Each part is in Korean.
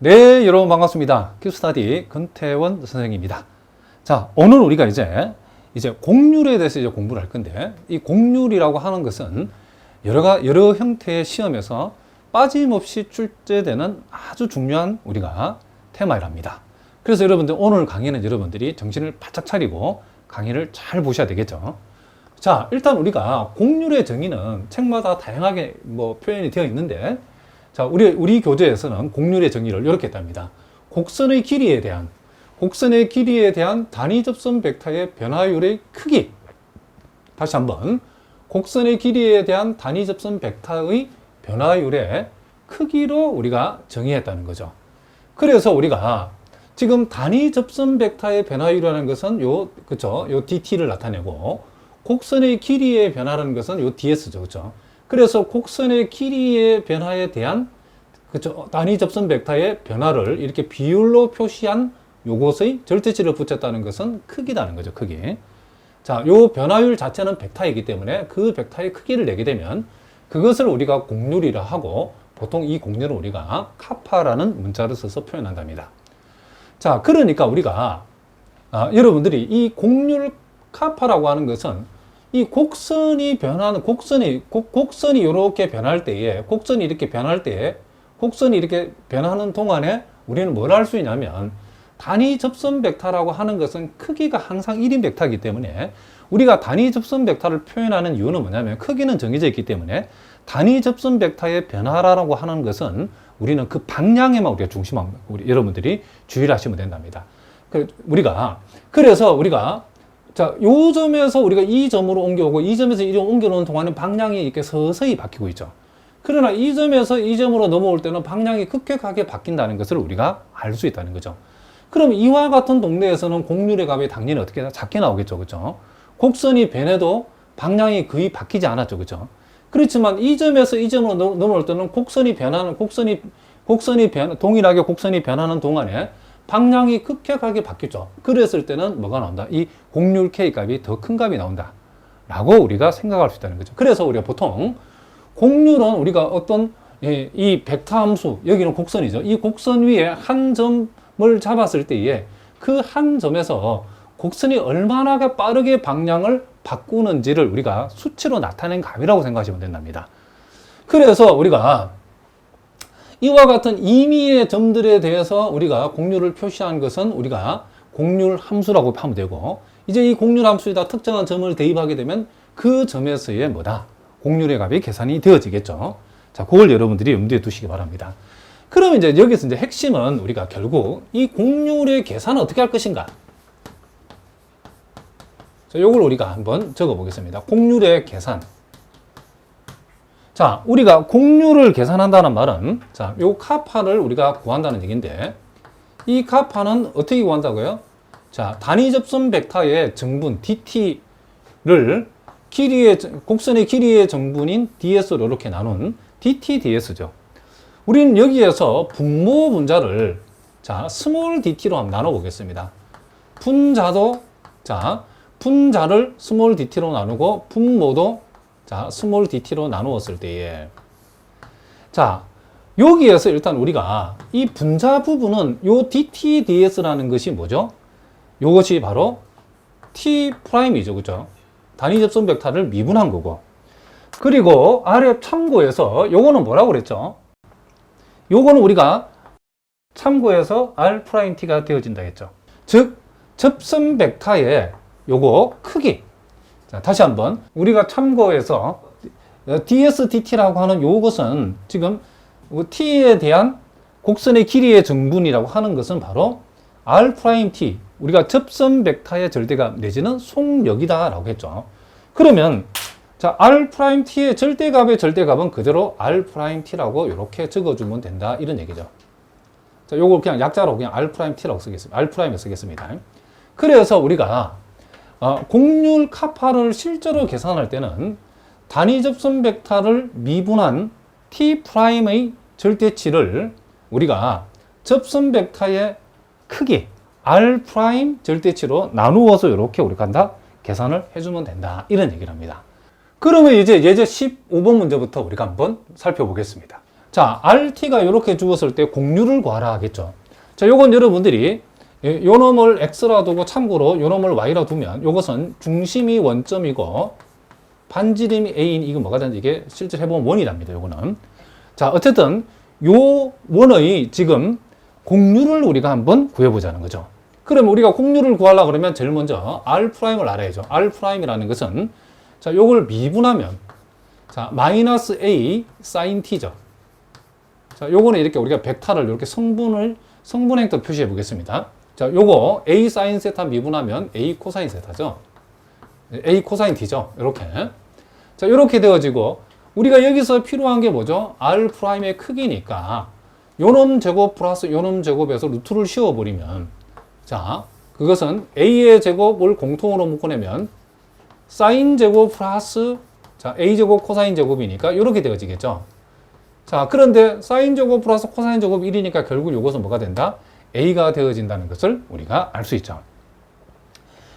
네, 여러분 반갑습니다. 큐스타디 근태원 선생님입니다. 자, 오늘 우리가 이제 곡률에 대해서 공부를 할 건데, 이 곡률이라고 하는 것은 여러 형태의 시험에서 빠짐없이 출제되는 아주 중요한 우리가 테마랍니다. 그래서 여러분들 오늘 강의는 여러분들이 정신을 바짝 차리고 강의를 잘 보셔야 되겠죠. 자, 일단 우리가 곡률의 정의는 책마다 다양하게 표현이 되어 있는데, 자, 우리 교재에서는 곡률의 정의를 이렇게 했답니다. 곡선의 길이에 대한 단위 접선 벡터의 변화율의 크기. 다시 한번. 곡선의 길이에 대한 단위 접선 벡터의 변화율의 크기로 우리가 정의했다는 거죠. 그래서 우리가 지금 단위 접선 벡터의 변화율이라는 것은 요 dt를 나타내고, 곡선의 길이의 변화라는 것은 요 ds죠. 그죠? 그래서 곡선의 길이의 변화에 대한 단위 접선 벡터의 변화를 이렇게 비율로 표시한 요것의 절대치를 붙였다는 것은 크기라는 거죠. 크기. 자, 요 변화율 자체는 벡터이기 때문에 그 벡터의 크기를 내게 되면 그것을 우리가 곡률이라 하고, 보통 이 곡률을 우리가 카파라는 문자를 써서 표현한답니다. 자, 그러니까 우리가 여러분들이 이 곡률 카파라고 하는 것은 이 곡선이 이렇게 변할 때에, 곡선이 이렇게 변하는 동안에 우리는 뭘 할 수 있냐면, 단위 접선 벡터라고 하는 것은 크기가 항상 1인 벡터이기 때문에, 우리가 단위 접선 벡터를 표현하는 이유는 뭐냐면, 크기는 정해져 있기 때문에 단위 접선 벡터의 변화라고 하는 것은 우리는 그 방향에만 우리가 여러분들이 주의를 하시면 된답니다. 그래서 우리가 자, 요 점에서 우리가 이 점으로 옮겨오고, 이 점에서 이 점으로 옮겨오는 동안은 방향이 이렇게 서서히 바뀌고 있죠. 그러나 이 점에서 이 점으로 넘어올 때는 방향이 급격하게 바뀐다는 것을 우리가 알 수 있다는 거죠. 그럼 이와 같은 동네에서는 곡률의 값이 당연히 어떻게 작게 나오겠죠. 그죠? 곡선이 변해도 방향이 거의 바뀌지 않았죠. 그죠? 그렇지만 이 점에서 이 점으로 넘어올 때는 동일하게 곡선이 변하는 동안에 방향이 급격하게 바뀌죠. 그랬을 때는 뭐가 나온다? 이 곡률 K 값이 더 큰 값이 나온다 라고 우리가 생각할 수 있다는 거죠. 그래서 우리가 보통 곡률은 우리가 어떤 이 벡터 함수, 여기는 곡선이죠. 이 곡선 위에 한 점을 잡았을 때에 그 한 점에서 곡선이 얼마나 빠르게 방향을 바꾸는지를 우리가 수치로 나타낸 값이라고 생각하시면 된답니다. 그래서 우리가 이와 같은 임의의 점들에 대해서 우리가 곡률을 표시한 것은 우리가 곡률 함수라고 하면 되고, 이제 이 곡률 함수에다 특정한 점을 대입하게 되면 그 점에서의 곡률의 값이 계산이 되어지겠죠. 자, 그걸 여러분들이 염두에 두시기 바랍니다. 그럼 이제 여기서 핵심은 우리가 결국 이 곡률의 계산을 어떻게 할 것인가? 자, 요걸 우리가 한번 적어 보겠습니다. 곡률의 계산. 자, 우리가 곡률을 계산한다는 말은, 자, 요 카파를 우리가 구한다는 얘기인데, 이 카파는 어떻게 구한다고요? 자, 단위 접선 벡터의 정분 dt를 곡선의 길이의 정분인 ds로 이렇게 나눈 dt, ds죠. 우리는 여기에서 분모 분자를, 자, 스몰 dt로 한번 나눠 보겠습니다. 분자를 스몰 dt로 나누고, 분모도 자, 스몰 dt로 나누었을 때에, 자, 여기에서 일단 우리가 이 분자 부분은 요 dt, ds라는 것이 뭐죠? 요것이 바로 t'이죠. 그죠? 단위 접선 벡터를 미분한 거고. 그리고 아래 참고해서 요거는 뭐라고 그랬죠? 요거는 우리가 참고해서 r't가 되어진다 했죠. 즉, 접선 벡터의 요거 크기. 자, 다시 한번 우리가 참고해서 ds, dt라고 하는 요것은 지금 t에 대한 곡선의 길이의 정분이라고 하는 것은 바로 r't, 우리가 접선 벡터의 절대값 내지는 속력이다 라고 했죠. 그러면 자, r't의 절대값은 그대로 r't라고 이렇게 적어주면 된다, 이런 얘기죠. 자, 요걸 그냥 약자로 그냥 r't라고 쓰겠습니다. r'을 쓰겠습니다. 그래서 우리가 곡률 카파를 실제로 계산할 때는 단위 접선 벡터를 미분한 t'의 절대치를 우리가 접선 벡터의 크기 r' 절대치로 나누어서 이렇게 우리가 계산을 해주면 된다, 이런 얘기를 합니다. 그러면 이제 예제 15번 문제부터 우리가 한번 살펴보겠습니다. 자, RT가 이렇게 주었을 때 공률을 구하라 하겠죠. 자, 요건 여러분들이 요 놈을 X라 두고 참고로 요 놈을 Y라 두면 요것은 중심이 원점이고 반지름이 A인 이거 뭐가 되는지 이게 실제 해보면 원이 납니다. 요거는. 자, 어쨌든 요 원의 지금 공률을 우리가 한번 구해보자는 거죠. 그러면 우리가 공률을 구하려고 그러면 제일 먼저 R'을 알아야죠. R'이라는 것은 자, 요걸 미분하면 자, 마이너스 A sin T죠. 자, 요거는 이렇게 우리가 벡터를 이렇게 성분행터 표시해 보겠습니다. 자, 요거 A sin 세타 미분하면 A 코사인 세타죠. A 코사인 T죠. 이렇게. 자, 이렇게 되어지고 우리가 여기서 필요한 게 뭐죠? R'의 크기니까 요놈 제곱 플러스 요놈 제곱에서 루트를 씌워버리면 자, 그것은 A의 제곱을 공통으로 묶어내면 사인 제곱 플러스 자, A 제곱 코사인 제곱이니까 이렇게 되어지겠죠. 자, 그런데 사인 제곱 플러스 코사인 제곱 1이니까 결국 이것은 뭐가 된다? A가 되어진다는 것을 우리가 알 수 있죠.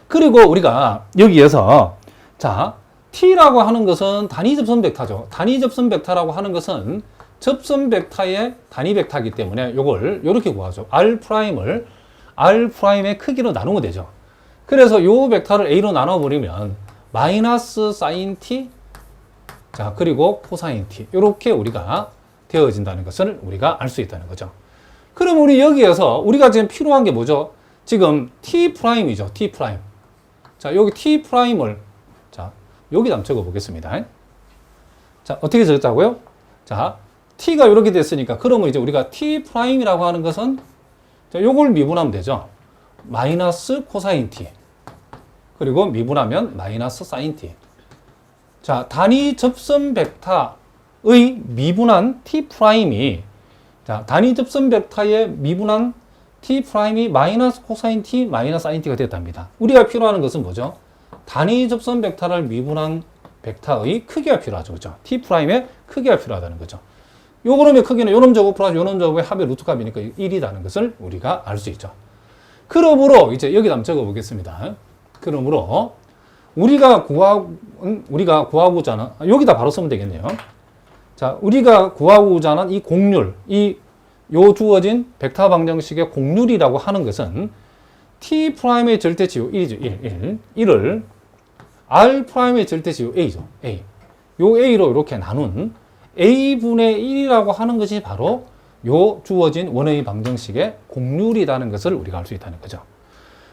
그리고 우리가 여기에서 자, T라고 하는 것은 단위 접선 벡터죠. 단위 접선 벡터라고 하는 것은 접선 벡터의 단위 벡터이기 때문에 이걸 이렇게 구하죠. R'의 크기로 나누면 되죠. 그래서 이 벡터를 A로 나눠버리면 마이너스 사인 T 자, 그리고 코사인 T 이렇게 우리가 되어진다는 것을 우리가 알 수 있다는 거죠. 그럼 우리 여기에서 우리가 지금 필요한 게 뭐죠? 지금 T'이죠. T'. 자, 여기 T'을 자, 여기다 한번 적어 보겠습니다. 자, 어떻게 적었다고요? 자, T가 이렇게 됐으니까 그러면 이제 우리가 T'이라고 하는 것은 자, 요걸 미분하면 되죠. 마이너스 코사인 T. 그리고 미분하면 마이너스 사인 T. 자, 단위 접선 벡터의 미분한 T'이 자, 단위 접선 벡터의 미분한 T'이 마이너스 코사인 T 마이너스 사인 T가 됐답니다. 우리가 필요한 것은 뭐죠? 단위 접선 벡터를 미분한 벡터의 크기가 필요하죠. 그죠? T'의 크기가 필요하다는 거죠. 요 그럼의 크기는 요놈 제곱 플러스 요놈 제곱의 합의 루트 값이니까 1이라는 것을 우리가 알 수 있죠. 그러므로 이제 여기다 한번 적어 보겠습니다. 그러므로 우리가 구하고자 하는 여기다 바로 쓰면 되겠네요. 자, 우리가 구하고자 하는 이 공률, 요 주어진 벡터 방정식의 공률이라고 하는 것은 T'의 절대치유 1이죠. 1을 R'의 절대치유 A죠. A. 요 A로 이렇게 나눈 A분의 1이라고 하는 것이 바로 요 주어진 원의 방정식의 공률이라는 것을 우리가 알 수 있다는 거죠.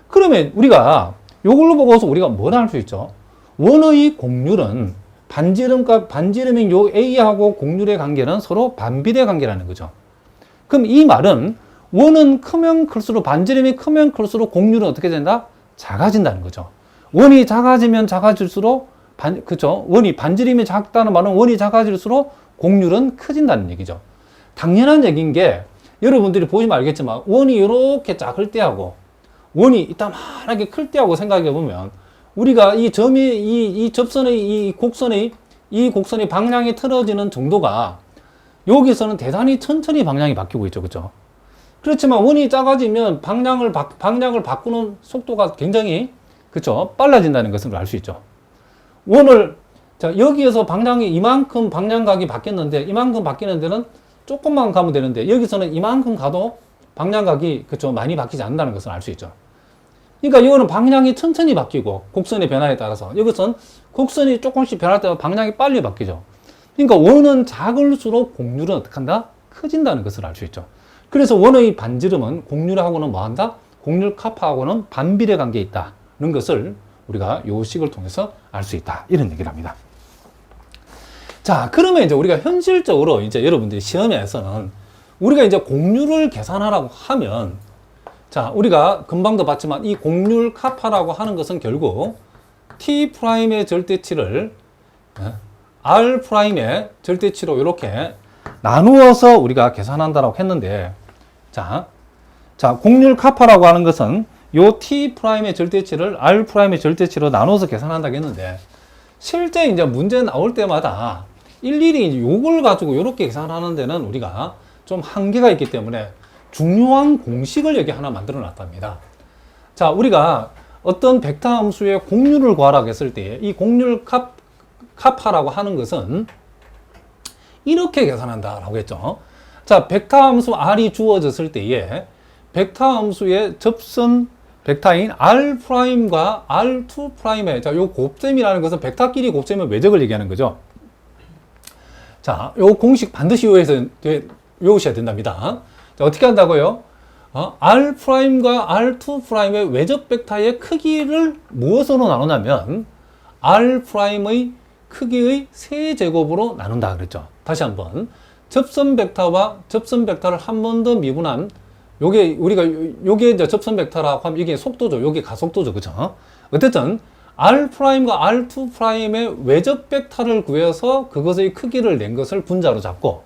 그러면 우리가 요걸로 보고서 우리가 뭘 알 수 있죠? 원의 공률은 반지름인 요 A하고 공률의 관계는 서로 반비례 관계라는 거죠. 그럼 이 말은 원은 크면 클수록 반지름이 크면 클수록 공률은 어떻게 된다? 작아진다는 거죠. 원이 작아지면 작아질수록 그죠? 반지름이 작다는 말은 원이 작아질수록 공률은 커진다는 얘기죠. 당연한 얘기인 게 여러분들이 보시면 알겠지만 원이 이렇게 작을 때하고 원이 이따만하게 클 때하고 생각해 보면 우리가 이 점이 이 접선의 이 곡선의 방향이 틀어지는 정도가 여기서는 대단히 천천히 방향이 바뀌고 있죠. 그죠? 그렇지만 원이 작아지면 방향을 바꾸는 속도가 굉장히 그쵸? 빨라진다는 것을 알 수 있죠. 자, 여기에서 방향이 이만큼 방향각이 바뀌었는데 이만큼 바뀌는 데는 조금만 가면 되는데 여기서는 이만큼 가도 방향각이 그쵸? 많이 바뀌지 않는다는 것을 알 수 있죠. 그러니까 이거는 방향이 천천히 바뀌고 곡선의 변화에 따라서 여기서는 곡선이 조금씩 변할 때마다 방향이 빨리 바뀌죠. 그러니까 원은 작을수록 공률은 어떻게 한다? 커진다는 것을 알 수 있죠. 그래서 원의 반지름은 공률하고는 뭐한다? 공률 카파하고는 반비례 관계에 있다는 것을 우리가 요 식을 통해서 알 수 있다. 이런 얘기를 합니다. 자, 그러면 이제 우리가 현실적으로 이제 여러분들이 시험에서는 우리가 이제 공률을 계산하라고 하면 자, 우리가 금방도 봤지만 이 공률 카파라고 하는 것은 결국 T'의 절대치를 R'의 절대치로 이렇게 나누어서 우리가 계산한다라고 했는데 자, 공률 카파라고 하는 것은 요 T'의 절대치를 R'의 절대치로 나눠서 계산한다고 했는데 실제 이제 문제 나올 때마다 일일이 요걸 가지고 이렇게 계산하는 데는 우리가 좀 한계가 있기 때문에 중요한 공식을 여기 하나 만들어 놨답니다. 자, 우리가 어떤 벡터 함수의 공률을 구하라고 했을 때 이 공률 카파라고 하는 것은 이렇게 계산한다라고 했죠. 자, 벡터 함수 R이 주어졌을 때에 벡터 함수의 접선 벡터인 R'과 R2'의 자, 요 곱셈이라는 것은 벡터끼리 곱셈의 외적을 얘기하는 거죠. 자, 요 공식 반드시 외우셔야 된답니다. 자, 어떻게 한다고요? R'과 R2'의 외적 벡터의 크기를 무엇으로 나누냐면 R'의 크기의 세제곱으로 나눈다 그랬죠. 다시 한번 접선 벡터와 접선 벡터를 한 번 더 미분한 요게 요게 이제 접선 벡터라고 하면 이게 속도죠. 요게 가속도죠. 그죠? 어쨌든 R'과 R2'의 외적 벡터를 구해서 그것의 크기를 낸 것을 분자로 잡고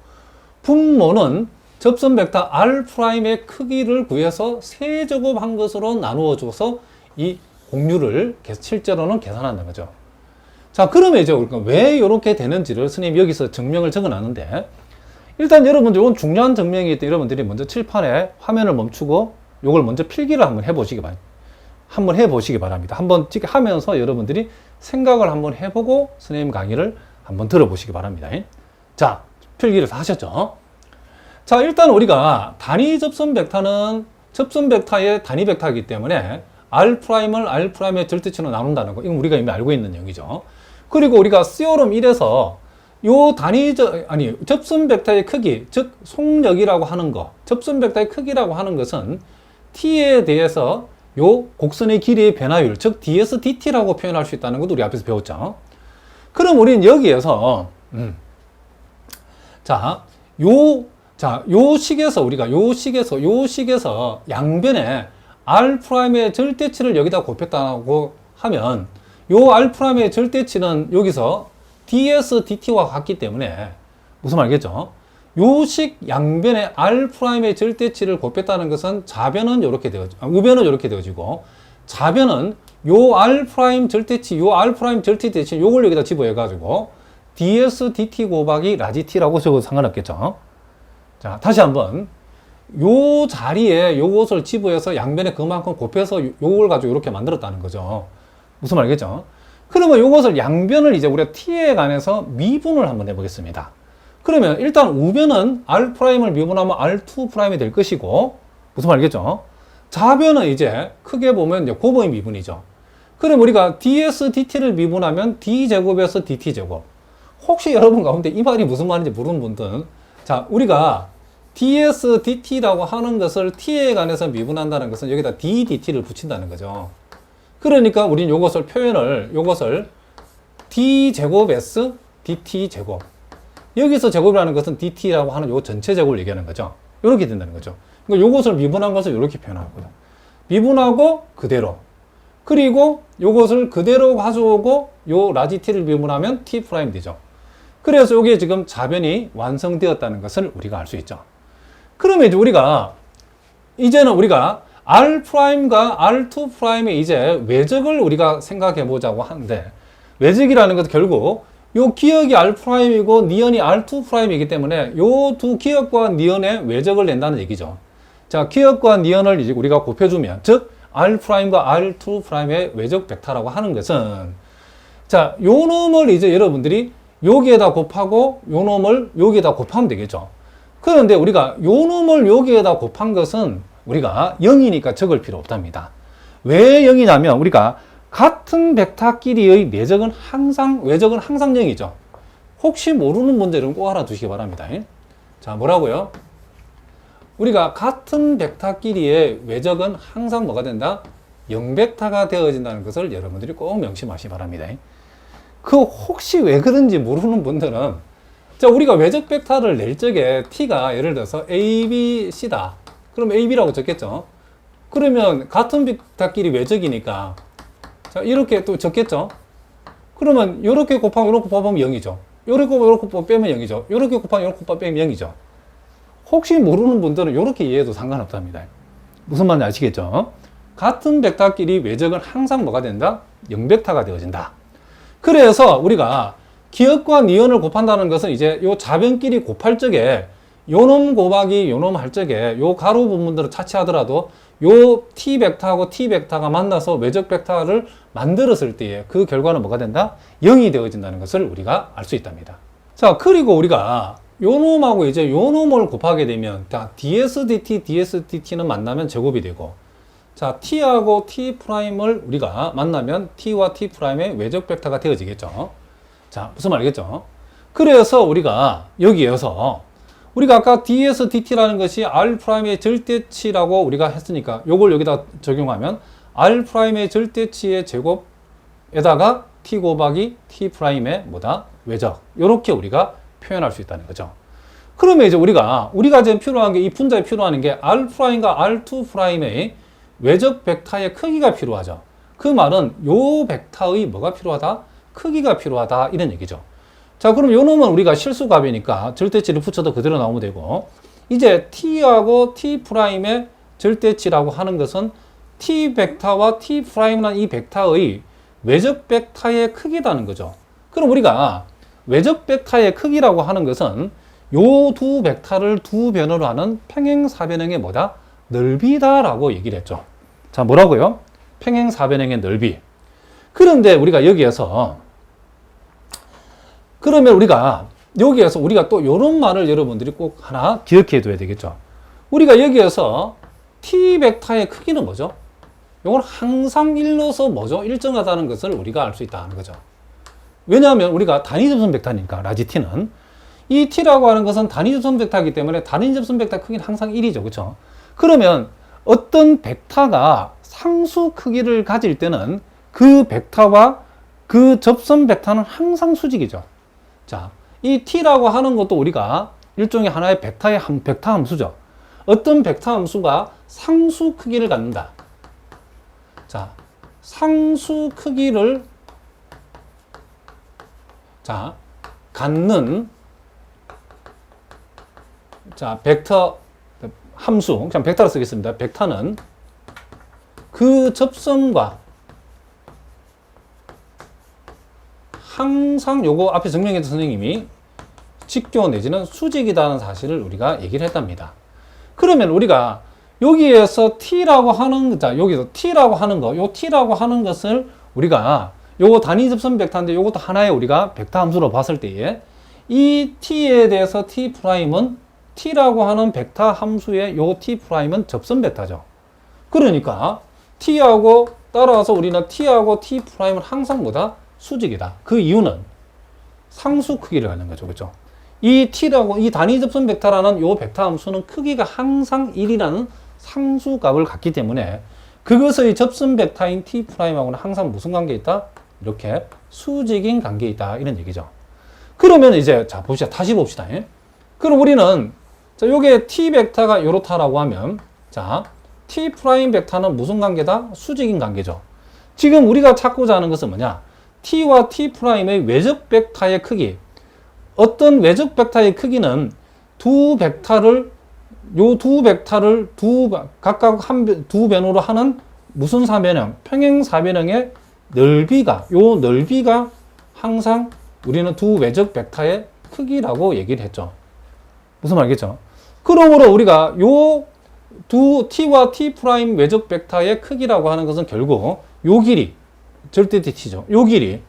분모는 접선 벡터 R'의 크기를 구해서 세제곱한 것으로 나누어 줘서 이 공률을 실제로는 계산한다는 거죠. 자, 그러면 이제 우리가 왜 이렇게 되는지를 스님이 여기서 증명을 적어 놨는데, 일단 여러분들 이건 중요한 증명이기 때문에 여러분들이 먼저 칠판에 화면을 멈추고 이걸 먼저 필기를 한번 해보시기 바랍니다. 한번 하면서 여러분들이 생각을 한번 해보고 선생님 강의를 한번 들어보시기 바랍니다. 자, 필기를 다 하셨죠? 자, 일단 우리가 단위 접선 벡터는 접선 벡터의 단위 벡터이기 때문에 R'을 R'의 절대치로 나눈다는 거, 이건 우리가 이미 알고 있는 얘기죠. 그리고 우리가 시오럼 1에서 요 접선 벡터의 크기, 즉 속력이라고 하는 거, 접선 벡터의 크기라고 하는 것은 t에 대해서 요 곡선의 길이의 변화율, 즉 ds dt라고 표현할 수 있다는 것도 우리 앞에서 배웠죠. 그럼 우리는 여기에서 요 식에서 양변에 R'의 절대치를 여기다 곱했다고 하면 요 R'의 절대치는 여기서 ds dt와 같기 때문에 무슨 말이겠죠? 요식 양변에 R'의 절대치를 곱했다는 것은 좌변은 이렇게 우변은 이렇게 되어지고 좌변은 요 R' 절대치, 요걸 여기다 집어해가지고 ds dt 곱하기 라지 t라고 적어도 상관없겠죠? 자, 다시 한번 요 자리에 요것을 집어해서 양변에 그만큼 곱해서 요걸 가지고 이렇게 만들었다는 거죠. 무슨 말이겠죠? 그러면 요것을 양변을 이제 우리가 t에 관해서 미분을 한번 해보겠습니다. 그러면 일단 우변은 R'을 미분하면 R2'이 될 것이고, 무슨 말이겠죠? 좌변은 이제 크게 보면 이제 곱의 미분이죠. 그럼 우리가 ds dt를 미분하면 d제곱에서 dt제곱. 혹시 여러분 가운데 이 말이 무슨 말인지 모르는 분들은, 자, 우리가 ds dt라고 하는 것을 t에 관해서 미분한다는 것은 여기다 d dt를 붙인다는 거죠. 그러니까 우리는 요것을 d제곱 s dt제곱. 여기서 제곱이라는 것은 dt라고 하는 요 전체 제곱을 얘기하는 거죠. 이렇게 된다는 거죠. 그러니까 요것을 미분한 것을 이렇게 표현하고요. 미분하고 그대로. 그리고 요것을 그대로 가져오고 요 라지 t를 미분하면 t 프라임 되죠. 그래서 여기에 지금 좌변이 완성되었다는 것을 우리가 알 수 있죠. 그러면 이제는 우리가 R'과 R2'의 이제 외적을 우리가 생각해 보자고 하는데, 외적이라는 것은 결국 요 기역이 R'이고 니은이 R2'이기 때문에 요 두 기역과 니은의 외적을 낸다는 얘기죠. 자, 기역과 니은을 이제 우리가 곱해주면, 즉 R'과 R2'의 외적 벡터라고 하는 것은, 자, 요 놈을 이제 여러분들이 여기에다 곱하고 요 놈을 여기에다 곱하면 되겠죠. 그런데 우리가 요 놈을 여기에다 곱한 것은 우리가 0이니까 적을 필요 없답니다. 왜 0이냐면 우리가 같은 벡터끼리의 외적은 항상 0이죠. 혹시 모르는 문제는 꼭 알아두시기 바랍니다. 자, 뭐라고요? 우리가 같은 벡터끼리의 외적은 항상 뭐가 된다? 0벡터가 되어진다는 것을 여러분들이 꼭 명심하시기 바랍니다. 그 혹시 왜 그런지 모르는 분들은, 자, 우리가 외적 벡터를 낼 적에 t가 예를 들어서 a, b, c다. 그럼 ab라고 적겠죠. 그러면 같은 벡터끼리 외적이니까, 자, 이렇게 또 적겠죠. 그러면 이렇게 곱하면 이렇게 곱하면 0이죠. 이렇게 곱하면 빼면 0이죠. 이렇게 곱하면 이렇게 곱하면 빼면 0이죠. 혹시 모르는 분들은 이렇게 이해해도 상관없답니다. 무슨 말인지 아시겠죠? 같은 벡터끼리 외적은 항상 뭐가 된다? 0벡터가 되어진다. 그래서 우리가 기역과 니은을 곱한다는 것은 이제 요 좌변끼리 곱할 적에 요놈 곱하기 요놈 할 적에 요 가로 부분들을 차치하더라도 요 t 벡터하고 t 벡터가 만나서 외적 벡터를 만들었을 때에 그 결과는 뭐가 된다? 0이 되어진다는 것을 우리가 알 수 있답니다. 자, 그리고 우리가 요 놈하고 이제 요 놈을 곱하게 되면, 자, dsdt, dsdt는 만나면 제곱이 되고, 자, t하고 t'을 우리가 만나면 t와 t'의 외적 벡터가 되어지겠죠. 자, 무슨 말이겠죠? 그래서 우리가 여기에서 우리가 아까 dsdt라는 것이 r'의 절대치라고 우리가 했으니까 요걸 여기다 적용하면 r'의 절대치의 제곱에다가 t 곱하기 t'의 뭐다? 외적. 요렇게 우리가 표현할 수 있다는 거죠. 그러면 이제 우리가 지금 필요한 게, 이 분자에 필요한 게 r'과 r2'의 외적 벡터의 크기가 필요하죠. 그 말은 요 벡터의 뭐가 필요하다? 크기가 필요하다, 이런 얘기죠. 자, 그럼 요 놈은 우리가 실수값이니까 절대치를 붙여도 그대로 나오면 되고, 이제 t하고 t'의 절대치라고 하는 것은 t 벡터와 t'라는 이 벡터의 외적 벡터의 크기라는 거죠. 그럼 우리가 외적 벡터의 크기라고 하는 것은 요 두 벡터를 두 변으로 하는 평행사변형의 뭐다? 넓이다라고 얘기를 했죠. 자, 뭐라고요? 평행사변형의 넓이. 그런데 우리가 여기에서, 그러면 우리가 여기에서 우리가 또 이런 말을 여러분들이 꼭 하나 기억해 둬야 되겠죠. 우리가 여기에서 t 벡터의 크기는 뭐죠? 이건 항상 1로서 뭐죠? 일정하다는 것을 우리가 알 수 있다는 거죠. 왜냐하면 우리가 단위 접선 벡터니까, 라지 t는 이 t라고 하는 것은 단위 접선 벡터이기 때문에 단위 접선 벡터 크기는 항상 1이죠. 그렇죠? 그러면 어떤 벡터가 상수 크기를 가질 때는 그 벡터와 그 접선 벡터는 항상 수직이죠. 자, 이 t라고 하는 것도 우리가 일종의 하나의 벡터 함수죠. 어떤 벡터 함수가 상수 크기를 갖는다. 자, 상수 크기를 갖는, 자, 벡터 함수, 그냥 벡터로 쓰겠습니다. 벡터는 그 접선과 항상 요거 앞에 증명했던 선생님이 직교 내지는 수직이라는 사실을 우리가 얘기를 했답니다. 그러면 우리가 여기에서 t라고 하는, 자, 여기서 t라고 하는 거, 요 t라고 하는 것을 우리가 요거 단위 접선 벡터인데 요것도 하나의 우리가 벡터 함수로 봤을 때에 이 t에 대해서 t'은 t라고 하는 벡터 함수의 요 t'은 접선 벡터죠. 그러니까 t하고 따라서 우리는 t하고 t'은 항상 뭐다? 수직이다. 그 이유는 상수 크기를 갖는 거죠. 그렇죠? 이 t라고, 이 단위 접선 벡터라는 요 벡터 함수는 크기가 항상 1이라는 상수값을 갖기 때문에 그것의 접선 벡터인 t'하고는 항상 무슨 관계에 있다? 이렇게 수직인 관계에 있다, 이런 얘기죠. 그러면 이제 자 봅시다. 다시 봅시다. 그럼 우리는 자 요게 t 벡터가 요렇다라고 하면, 자 t 프라임 벡터는 무슨 관계다? 수직인 관계죠. 지금 우리가 찾고자 하는 것은 뭐냐? t와 t'의 외적 벡터의 크기. 어떤 외적 벡터의 크기는 두 벡터를 각각 두 변으로 하는 무슨 사변형? 평행 사변형의 넓이가 항상 우리는 두 외적 벡터의 크기라고 얘기를 했죠. 무슨 말이겠죠? 그러므로 우리가 요 두 t와 t' 외적 벡터의 크기라고 하는 것은 결국 요 길이 절대 t죠. 요 길이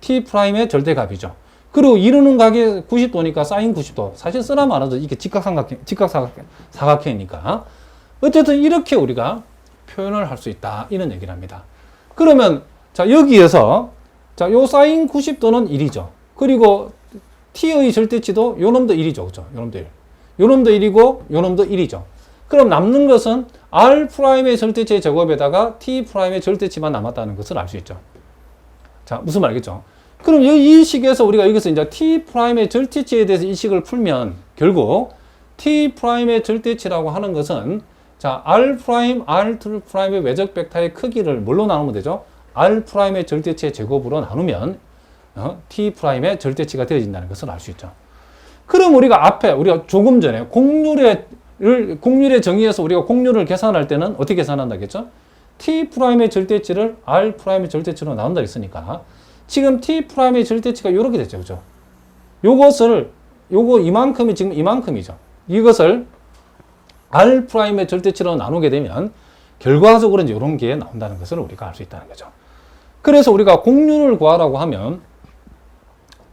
t'의 절대값이죠. 그리고 이루는 각이 90도니까 사인 90도. 사실 쓰나 말아도 이게 직각사각형이니까. 어쨌든 이렇게 우리가 표현을 할 수 있다, 이런 얘기를 합니다. 그러면 자 여기에서 자 요 사인 90도는 1이죠. 그리고 t의 절대치도 요 놈도 1이죠. 그죠? 요 놈도 1. 요 놈도 1이고 요 놈도 1이죠. 그럼 남는 것은 r'의 절대치의 제곱에다가 t'의 절대치만 남았다는 것을 알 수 있죠. 자, 무슨 말이겠죠? 그럼 이 식에서 우리가 여기서 이제 t'의 절대치에 대해서 이 식을 풀면 결국 t'의 절대치라고 하는 것은 자, r', r2'의 외적 벡터의 크기를 뭘로 나누면 되죠? r'의 절대치의 제곱으로 나누면 t'의 절대치가 되어진다는 것을 알 수 있죠. 그럼 우리가 조금 전에 공률의 정의에서 우리가 공률을 계산할 때는 어떻게 계산한다겠죠? t'의 절대치를 r'의 절대치로 나눈다 했으니까 지금 t'의 절대치가 이렇게 됐죠. 그죠? 이만큼이 지금 이만큼이죠. 이것을 r'의 절대치로 나누게 되면 결과적으로 이제 이런 게 나온다는 것을 우리가 알 수 있다는 거죠. 그래서 우리가 공률을 구하라고 하면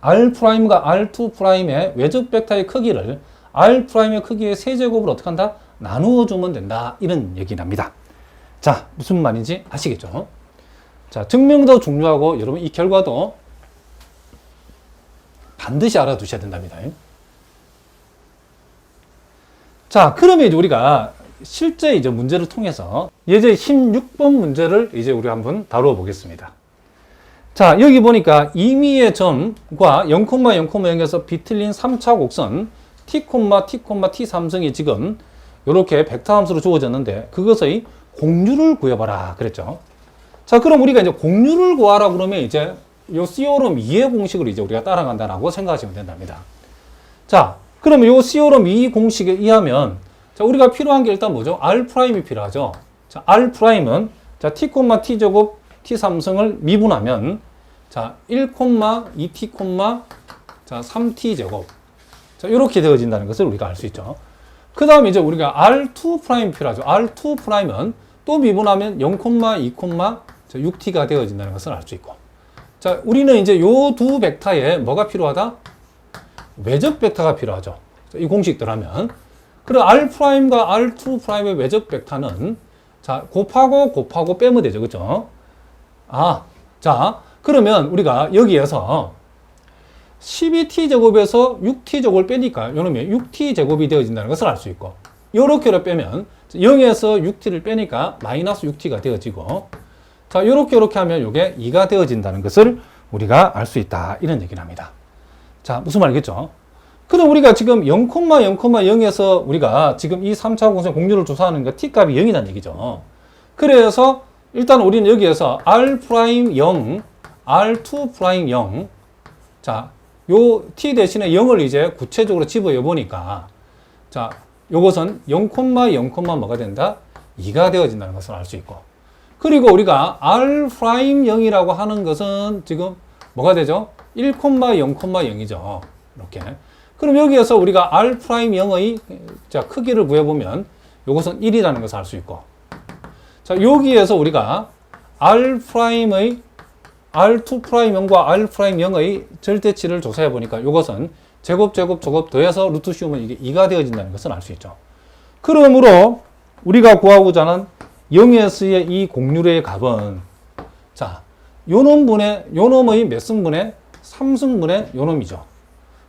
R'과 R2'의 외적 벡터의 크기를 R'의 크기의 세제곱으로 어떻게 한다? 나누어 주면 된다. 이런 얘기랍니다. 자, 무슨 말인지 아시겠죠? 자, 증명도 중요하고 여러분 이 결과도 반드시 알아두셔야 된답니다. 자, 그러면 이제 우리가 실제 이제 문제를 통해서 예제 16번 문제를 이제 우리 한번 다루어 보겠습니다. 자, 여기 보니까 임의의 점과 0,0,0에서 비틀린 3차 곡선 t, t3승이 지금 이렇게 벡터 함수로 주어졌는데 그것의 공률을 구해봐라 그랬죠. 자, 그럼 우리가 이제 공률을 구하라 그러면 이제 요 시오럼 2의 공식을 이제 우리가 따라간다라고 생각하시면 된답니다. 자, 그러면 요 시오럼 2 공식에 의하면 자, 우리가 필요한 게 일단 뭐죠? R'이 필요하죠. 자, R'은 자, t, t 제곱 t3승을 미분하면 자, 1,2t, 자, 3t 제곱. 자, 이렇게 되어진다는 것을 우리가 알 수 있죠. 그 다음에 이제 우리가 R2' 필요하죠. R2'은 또 미분하면 0,2, 6t가 되어진다는 것을 알 수 있고. 자, 우리는 이제 요 두 벡터에 뭐가 필요하다? 외적 벡터가 필요하죠. 자, 이 공식들 하면. 그리고 R'과 R2'의 외적 벡터는 자, 곱하고 빼면 되죠. 그죠? 아, 자, 그러면 우리가 여기에서 12t제곱에서 6t제곱을 빼니까 요놈이 6t제곱이 되어진다는 것을 알 수 있고 요렇게로 빼면 0에서 6t를 빼니까 마이너스 6t가 되어지고 자, 요렇게 하면 요게 2가 되어진다는 것을 우리가 알 수 있다. 이런 얘기를 합니다. 자, 무슨 말이겠죠? 그럼 우리가 지금 0,0,0에서 우리가 지금 이 3차 공생 공률을 조사하는 거 t값이 0이라는 얘기죠. 그래서 일단 우리는 여기에서 R'0, R2'0 자, 요 t 대신에 0을 이제 구체적으로 집어여 보니까 자, 요것은 0,0, 뭐가 된다? 2가 되어진다는 것을 알 수 있고 그리고 우리가 R'0이라고 하는 것은 지금 뭐가 되죠? 1,0,0이죠. 이렇게. 그럼 여기에서 우리가 R'0의 자, 크기를 구해보면 요것은 1이라는 것을 알 수 있고 자, 여기에서 우리가 R''의 R2'0과 R'0의 절대치를 조사해 보니까 이것은 제곱 더해서 루트 씌우면 이게 2가 되어진다는 것을 알 수 있죠. 그러므로 우리가 구하고자 하는 0에서의 이 공률의 값은 자, 요놈의 몇 승분의 3승분의 요놈이죠.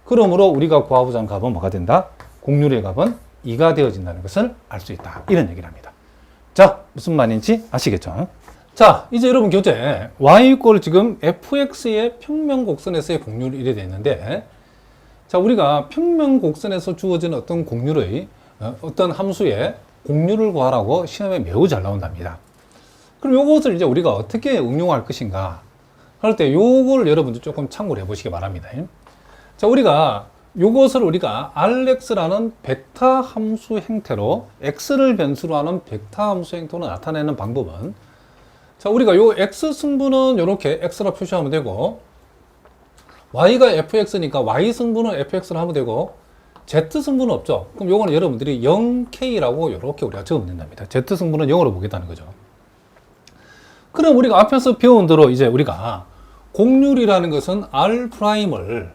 그러므로 우리가 구하고자 하는 값은 뭐가 된다? 공률의 값은 2가 되어진다는 것을 알 수 있다. 이런 얘기를 합니다. 자, 무슨 말인지 아시겠죠? 자, 이제 여러분 교재 y 이꼴 지금 fx의 평면곡선에서의 공률이 이래 되는데 자, 우리가 평면곡선에서 주어진 어떤 공률의 어떤 함수의 공률을 구하라고 시험에 매우 잘 나온답니다. 그럼 이것을 이제 우리가 어떻게 응용할 것인가 할 때 요걸 여러분들 조금 참고를 해 보시기 바랍니다. 자, 우리가 요것을 우리가 Rx라는 벡터 함수 형태로 x를 변수로 하는 벡터 함수 형태로 나타내는 방법은 자, 우리가 요 x 승분은 이렇게 x로 표시하면 되고 y가 fx니까 y 승분은 fx로 하면 되고 z 승분은 없죠. 그럼 요거는 여러분들이 0k라고 이렇게 우리가 적으면 된답니다. z 승분은 0으로 보겠다는 거죠. 그럼 우리가 앞에서 배운 대로 이제 우리가 공률이라는 것은 R'을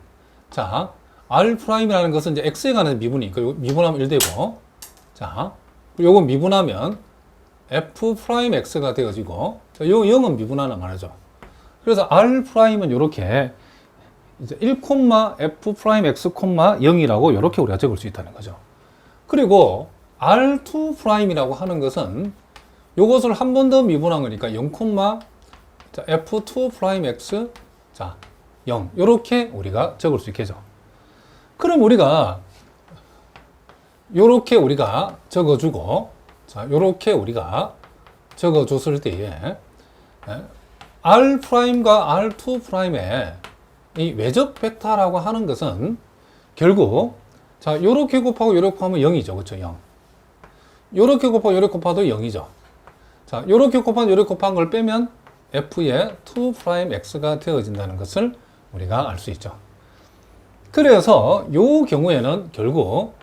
자, R'이라는 것은 이제 x에 관한 미분이니까 미분하면 1되고 자, 요거 미분하면 f'x가 되어지고 요 0은 미분하는 말이죠. 그래서 R'은 이렇게 이제 1,f'x, 0이라고 이렇게 우리가 적을 수 있다는 거죠. 그리고 R2'이라고 하는 것은 요것을 한 번 더 미분한 거니까 0,f2'x 자, 0 이렇게 우리가 적을 수 있겠죠. 그럼 우리가 요렇게 우리가 적어주고 자, 요렇게 우리가 적어줬을 때에 R'과 R2'의 이 외적 벡터라고 하는 것은 결국 자, 요렇게 곱하고 요렇게 하면 0이죠. 그렇죠? 0. 요렇게 곱하고 요렇게 곱하도 0이죠. 자, 요렇게 곱한 요렇게 곱한 걸 빼면 f의 2'x가 되어진다는 것을 우리가 알 수 있죠. 그래서 요 경우에는 결국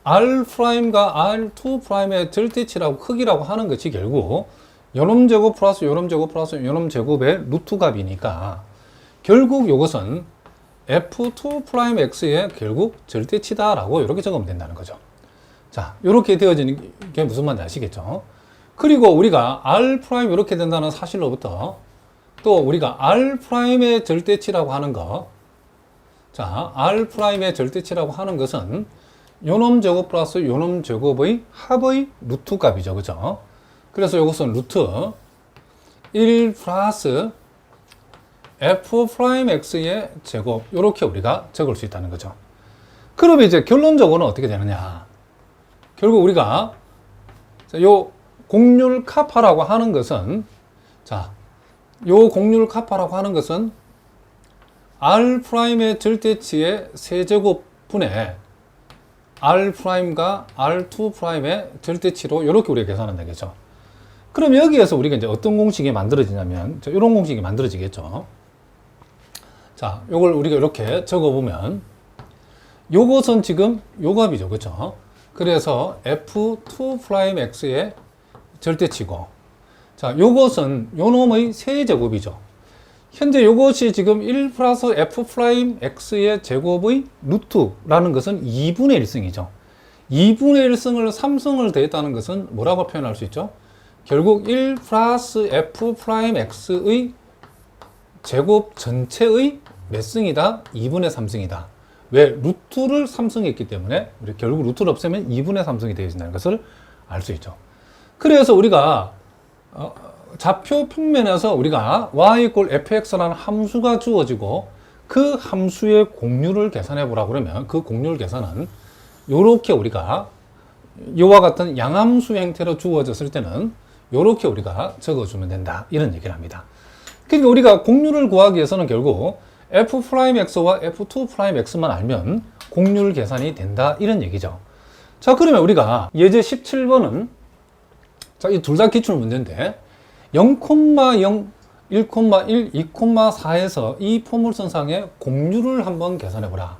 R'과 R2'의 절대치라고 크기라고 하는 것이 결국 요놈 제곱 플러스 요놈 제곱 플러스 요놈 제곱의 루트 값이니까 결국 이것은 f2'x의 결국 절대치다라고 이렇게 적으면 된다는 거죠. 자, 이렇게 되어지는 게 무슨 말인지 아시겠죠? 그리고 우리가 r' 이렇게 된다는 사실로부터 또 우리가 r'의 절대치라고 하는 거, 자, r'의 절대치라고 하는 것은 요놈 제곱 플러스 요놈 제곱의 합의 루트 값이죠. 그죠? 그래서 이것은 루트 1 플러스 f'x의 제곱, 이렇게 우리가 적을 수 있다는 거죠. 그럼 이제 결론적으로는 어떻게 되느냐? 결국 우리가 요 공률 카파라고 하는 것은, 자, 요 공률 카파라고 하는 것은 r'의 절대치의 세제곱분의 r'과 r2'의 절대치로 이렇게 우리가 계산한다, 겠죠. 그럼 여기에서 우리가 이제 어떤 공식이 만들어지냐면, 이런 공식이 만들어지겠죠. 자, 요걸 우리가 이렇게 적어보면, 요것은 지금 요 값이죠. 그쵸? 그래서 f2'x의 절대치고, 자, 요것은 요 놈의 세제곱이죠. 현재 요것이 지금 1 플러스 f'x의 제곱의 루트라는 것은 2분의 1승이죠. 2분의 1승을 3승을 더했다는 것은 뭐라고 표현할 수 있죠? 결국 1 플러스 f'x의 제곱 전체의 몇 승이다? 2분의 3승이다. 왜? 루트를 3승했기 때문에 우리 결국 루트를 없애면 2분의 3승이 되어진다는 것을 알 수 있죠. 그래서 우리가 좌표 평면에서 우리가 y 이퀄 fx라는 함수가 주어지고 그 함수의 공률을 계산해 보라고 그러면 그 공률 계산은 이렇게 우리가 이와 같은 양함수 형태로 주어졌을 때는 이렇게 우리가 적어주면 된다, 이런 얘기를 합니다. 그러니까 우리가 공률을 구하기 위해서는 결국 f'x와 f2'x만 알면 공률 계산이 된다, 이런 얘기죠. 자, 그러면 우리가 예제 17번은 자, 이 둘 다 기출 문제인데 0,0, 1,1, 2,4에서 이 포물선상의 공률을 한번 계산해 보라.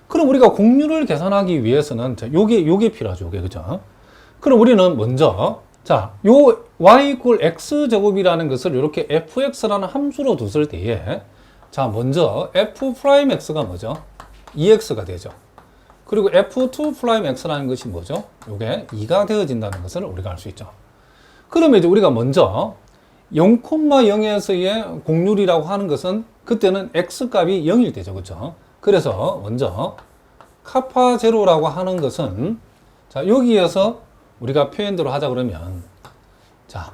그럼 우리가 공률을 계산하기 위해서는 자, 요게 필요하죠. 요게, 그죠? 그럼 우리는 먼저 자, 요 y 이퀄 x제곱이라는 것을 이렇게 fx라는 함수로 뒀을 때에 자, 먼저 f'x가 뭐죠? 2x가 되죠. 그리고 f2'x라는 것이 뭐죠? 요게 2가 되어진다는 것을 우리가 알 수 있죠. 그러면 이제 우리가 먼저 0,0에서의 공률이라고 하는 것은 그때는 x값이 0일 때죠. 그렇죠? 그래서 먼저 카파 제로라고 하는 것은 자, 여기에서 우리가 표현대로 하자 그러면 자,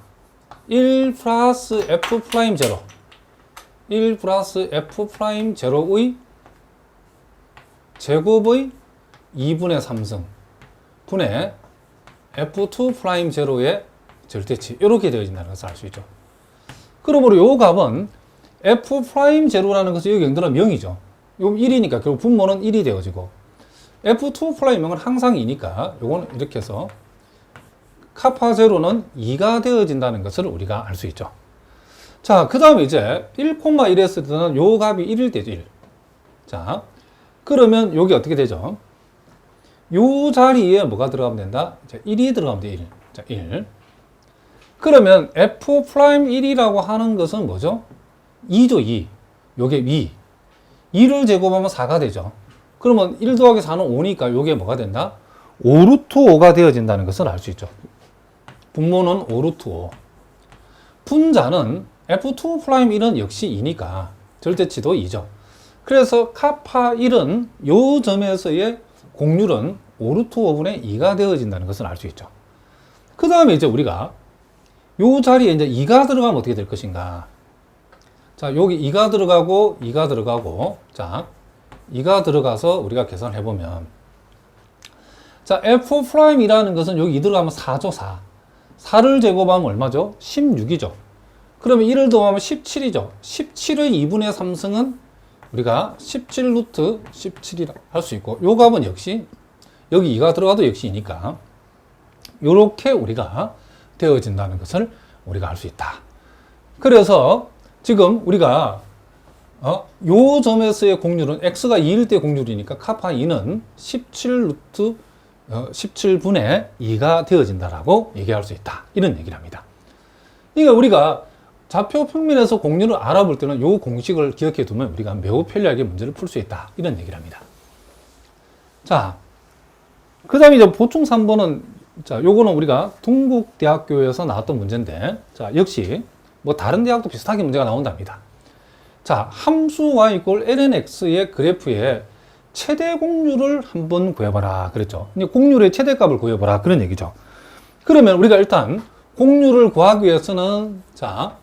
1 플러스 f 프라임 제로 1 플러스 f 프라임 제로의 제곱의 2분의 3승 분의 f2 프라임 제로의 절대치, 이렇게 되어진다는 것을 알 수 있죠. 그러므로 요 값은 f 프라임 제로라는 것은 여기 연들하면 0이죠. 요 1이니까 결국 분모는 1이 되어지고 f2 프라임 0은 항상 2니까 요거는 이렇게 해서 카파 제로는 2가 되어진다는 것을 우리가 알 수 있죠. 자, 그 다음에 이제 1,1 했을 때는 요 값이 1일 때죠. 1. 자, 그러면 여기 어떻게 되죠? 요 자리에 뭐가 들어가면 된다? 자, 1이 들어가면 돼. 1. 자, 1. 그러면 f'1이라고 하는 것은 뭐죠? 2죠, 2. 요게 2. 2를 제곱하면 4가 되죠. 그러면 1 더하기 4는 5니까 요게 뭐가 된다? 5루트 5가 되어진다는 것을 알 수 있죠. 분모는 5루트 5. 분자는 f2'1은 역시 2니까 절대치도 2죠. 그래서 카파 1은 요 점에서의 공률은 5루트 5분의 2가 되어진다는 것을 알 수 있죠. 그 다음에 이제 우리가 요 자리에 이제 2가 들어가면 어떻게 될 것인가? 자, 여기 2가 들어가고 2가 들어가고 자, 2가 들어가서 우리가 계산해 보면 자, f'이라는 것은 여기 2 들어가면 4죠, 4. 4를 제곱하면 얼마죠? 16이죠. 그러면 1을 더하면 17이죠. 17의 2분의 3승은 우리가 17 루트 17이라 할 수 있고 요 값은 역시 여기 2가 들어가도 역시 2니까 요렇게 우리가 되어진다는 것을 우리가 알 수 있다. 그래서 지금 우리가 요 점에서의 공률은 x가 2일 때 공률이니까 카파 2는 17 루트 17분의 2가 되어진다라고 얘기할 수 있다. 이런 얘기를 합니다. 그러니까 우리가 좌표 평면에서 공률을 알아볼 때는 이 공식을 기억해 두면 우리가 매우 편리하게 문제를 풀 수 있다. 이런 얘기를 합니다. 자, 그 다음에 이제 보충 3번은, 자, 요거는 우리가 동국대학교에서 나왔던 문제인데, 자, 역시 뭐 다른 대학도 비슷하게 문제가 나온답니다. 자, 함수 y 이꼴 lnx의 그래프의 최대 공률을 한번 구해봐라. 그랬죠. 근데 공률의 최대값을 구해봐라. 그런 얘기죠. 그러면 우리가 일단 공률을 구하기 위해서는, 자,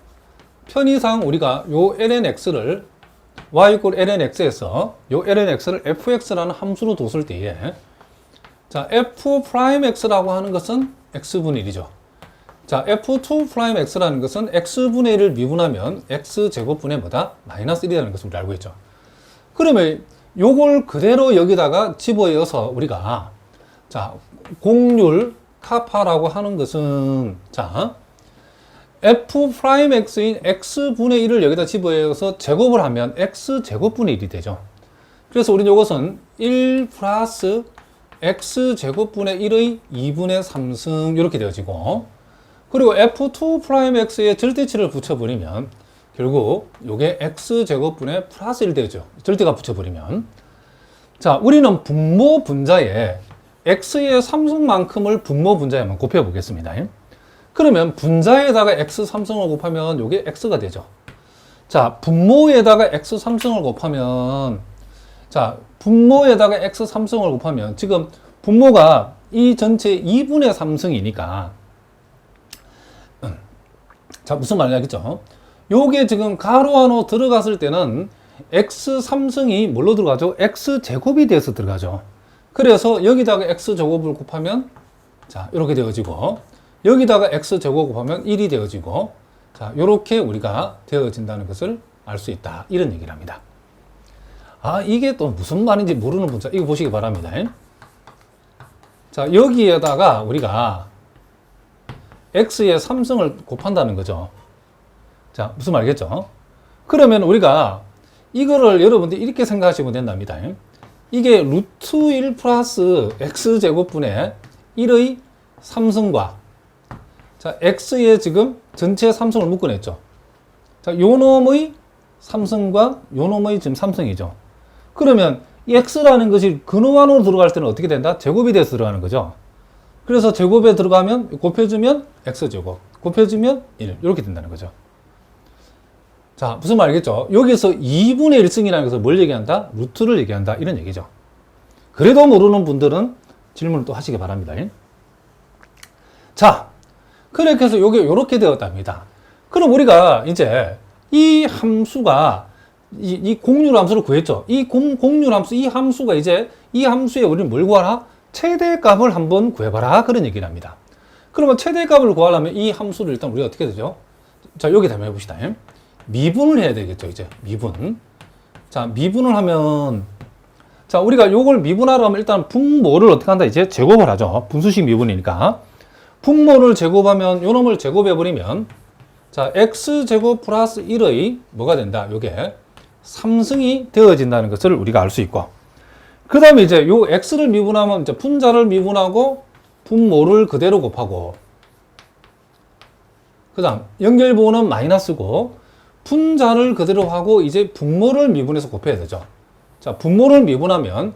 편의상 우리가 요 lnx를 y 이꼴 lnx에서 요 lnx를 fx라는 함수로 뒀을 때에, 자, f'x라고 하는 것은 x분의 1이죠. 자, f2'x라는 것은 x분의 1을 미분하면 x제곱분의 뭐다? 마이너스 1이라는 것을 우리 알고 있죠. 그러면 요걸 그대로 여기다가 집어넣어서 우리가, 자, 공률 카파라고 하는 것은, 자, f'x인 x분의 1을 여기다 집어넣어서 제곱을 하면 x제곱분의 1이 되죠. 그래서 우리는 이것은 1 플러스 x제곱분의 1의 2분의 3승 이렇게 되어지고, 그리고 f2'x에 절대치를 붙여버리면 결국 이게 x제곱분의 플러스 1 되죠. 절대값 붙여버리면. 자, 우리는 분모 분자에 x의 3승만큼을 분모 분자에만 곱해보겠습니다. 그러면 분자에다가 x 3승을 곱하면 이게 x가 되죠. 자, 분모에다가 x 3승을 곱하면, 자, 분모에다가 x 3승을 곱하면 지금 분모가 이 전체 2분의 3승이니까, 자, 무슨 말이냐겠죠? 요게 지금 가로 안으로 들어갔을 때는 x 3승이 뭘로 들어가죠? x제곱이 돼서 들어가죠. 그래서 여기다가 x제곱을 곱하면, 자, 이렇게 되어지고, 여기다가 x제곱 곱하면 1이 되어지고, 자, 요렇게 우리가 되어진다는 것을 알 수 있다. 이런 얘기를 합니다. 아, 이게 또 무슨 말인지 모르는 분자, 이거 보시기 바랍니다. 자, 여기에다가 우리가 x의 3승을 곱한다는 거죠. 자, 무슨 말이겠죠? 그러면 우리가 이거를 여러분들이 이렇게 생각하시면 된답니다. 이게 루트 1 플러스 x제곱분의 1의 3승과, 자, x의 지금 전체 3승을 묶어냈죠. 자, 요 놈의 3승과 요 놈의 지금 3승이죠. 그러면 이 x라는 것이 근호 안으로 들어갈 때는 어떻게 된다? 제곱이 돼서 들어가는 거죠. 그래서 제곱에 들어가면 곱해주면 x제곱, 곱해주면 1 이렇게 된다는 거죠. 자, 무슨 말이겠죠? 여기서 2분의 1승이라는 것을 뭘 얘기한다? 루트를 얘기한다. 이런 얘기죠. 그래도 모르는 분들은 질문을 또 하시기 바랍니다. 자, 그렇게 해서 이게 이렇게 되었답니다. 그럼 우리가 이제 이 함수가 이 공률 함수를 구했죠. 이 공률 함수, 이 함수가 이제 이 함수에 우리는 뭘 구하라? 최대값을 한번 구해봐라. 그런 얘기를 합니다. 그러면 최대값을 구하려면 이 함수를 일단 우리가 어떻게 되죠? 자, 여기다 한번 해봅시다. 미분을 해야 되겠죠. 이제 미분. 자, 미분을 하면, 자, 우리가 요걸 미분하려 하면 일단 분모를 어떻게 한다? 이제 제곱을 하죠. 분수식 미분이니까. 분모를 제곱하면 요 놈을 제곱해버리면, 자, x제곱 플러스 1의 뭐가 된다? 요게 3승이 되어진다는 것을 우리가 알 수 있고, 그 다음에 이제 요 x를 미분하면 이제 분자를 미분하고 분모를 그대로 곱하고, 그 다음 연결부호는 마이너스고 분자를 그대로 하고 이제 분모를 미분해서 곱해야 되죠. 자, 분모를 미분하면,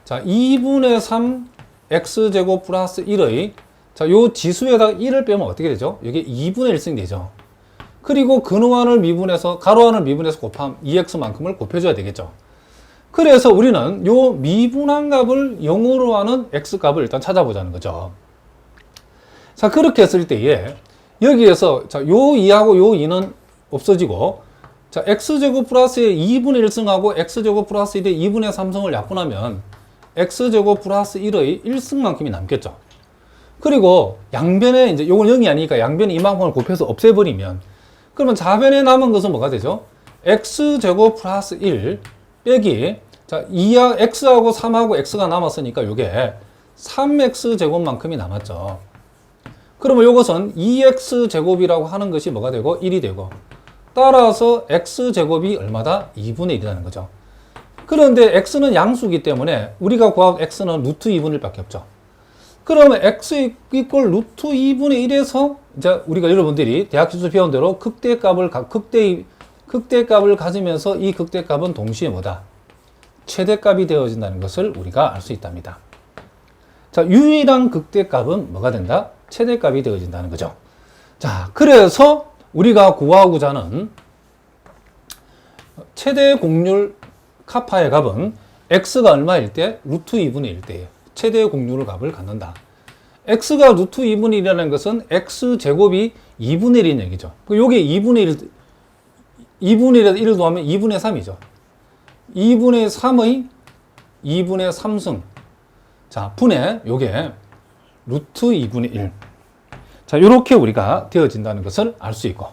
자, 2분의 3 x제곱 플러스 1의, 자, 요 지수에다가 1을 빼면 어떻게 되죠? 이게 2분의 1승이 되죠. 그리고 근호안을 미분해서, 가로안을 미분해서 곱하면 2x만큼을 곱해줘야 되겠죠. 그래서 우리는 요 미분한 값을 0으로 하는 x값을 일단 찾아보자는 거죠. 자, 그렇게 했을 때에 여기에서, 자, 요 2하고 요 2는 없어지고, 자, x제곱 플러스의 2분의 1승하고 x제곱 플러스 1의 2분의 3승을 약분하면 x제곱 플러스 1의 1승만큼이 남겠죠. 그리고 양변에 이제 요건 0이 아니니까 양변에 이만큼을 곱해서 없애버리면, 그러면 좌변에 남은 것은 뭐가 되죠? x제곱 플러스 1 빼기, 자, x하고 3하고 x가 남았으니까 요게 3x제곱만큼이 남았죠. 그러면 요것은 2x제곱이라고 하는 것이 뭐가 되고 1이 되고, 따라서 x제곱이 얼마다? 2분의 1이라는 거죠. 그런데 x는 양수이기 때문에 우리가 구할 x는 루트 2분의 1밖에 없죠. 그러면 x 이꼴 루트 2분의 1에서 이제 우리가 여러분들이 대학 기술 배운 대로 극대값을 가지면서 이 극대값은 동시에 뭐다? 최대값이 되어진다는 것을 우리가 알 수 있답니다. 자, 유일한 극대값은 뭐가 된다? 최대값이 되어진다는 거죠. 자, 그래서 우리가 구하고자 하는 최대 공률 카파의 값은 x가 얼마일 때? 루트 2분의 1 때예요. 최대 공률 값을 갖는다. x가 루트 2분의 1이라는 것은 x제곱이 2분의 1인 얘기죠. 요게 2분의 1에서 1을 더하면 2분의 3이죠. 2분의 3의 2분의 3승. 자, 분의 요게 루트 2분의 1. 자, 요렇게 우리가 되어진다는 것을 알 수 있고.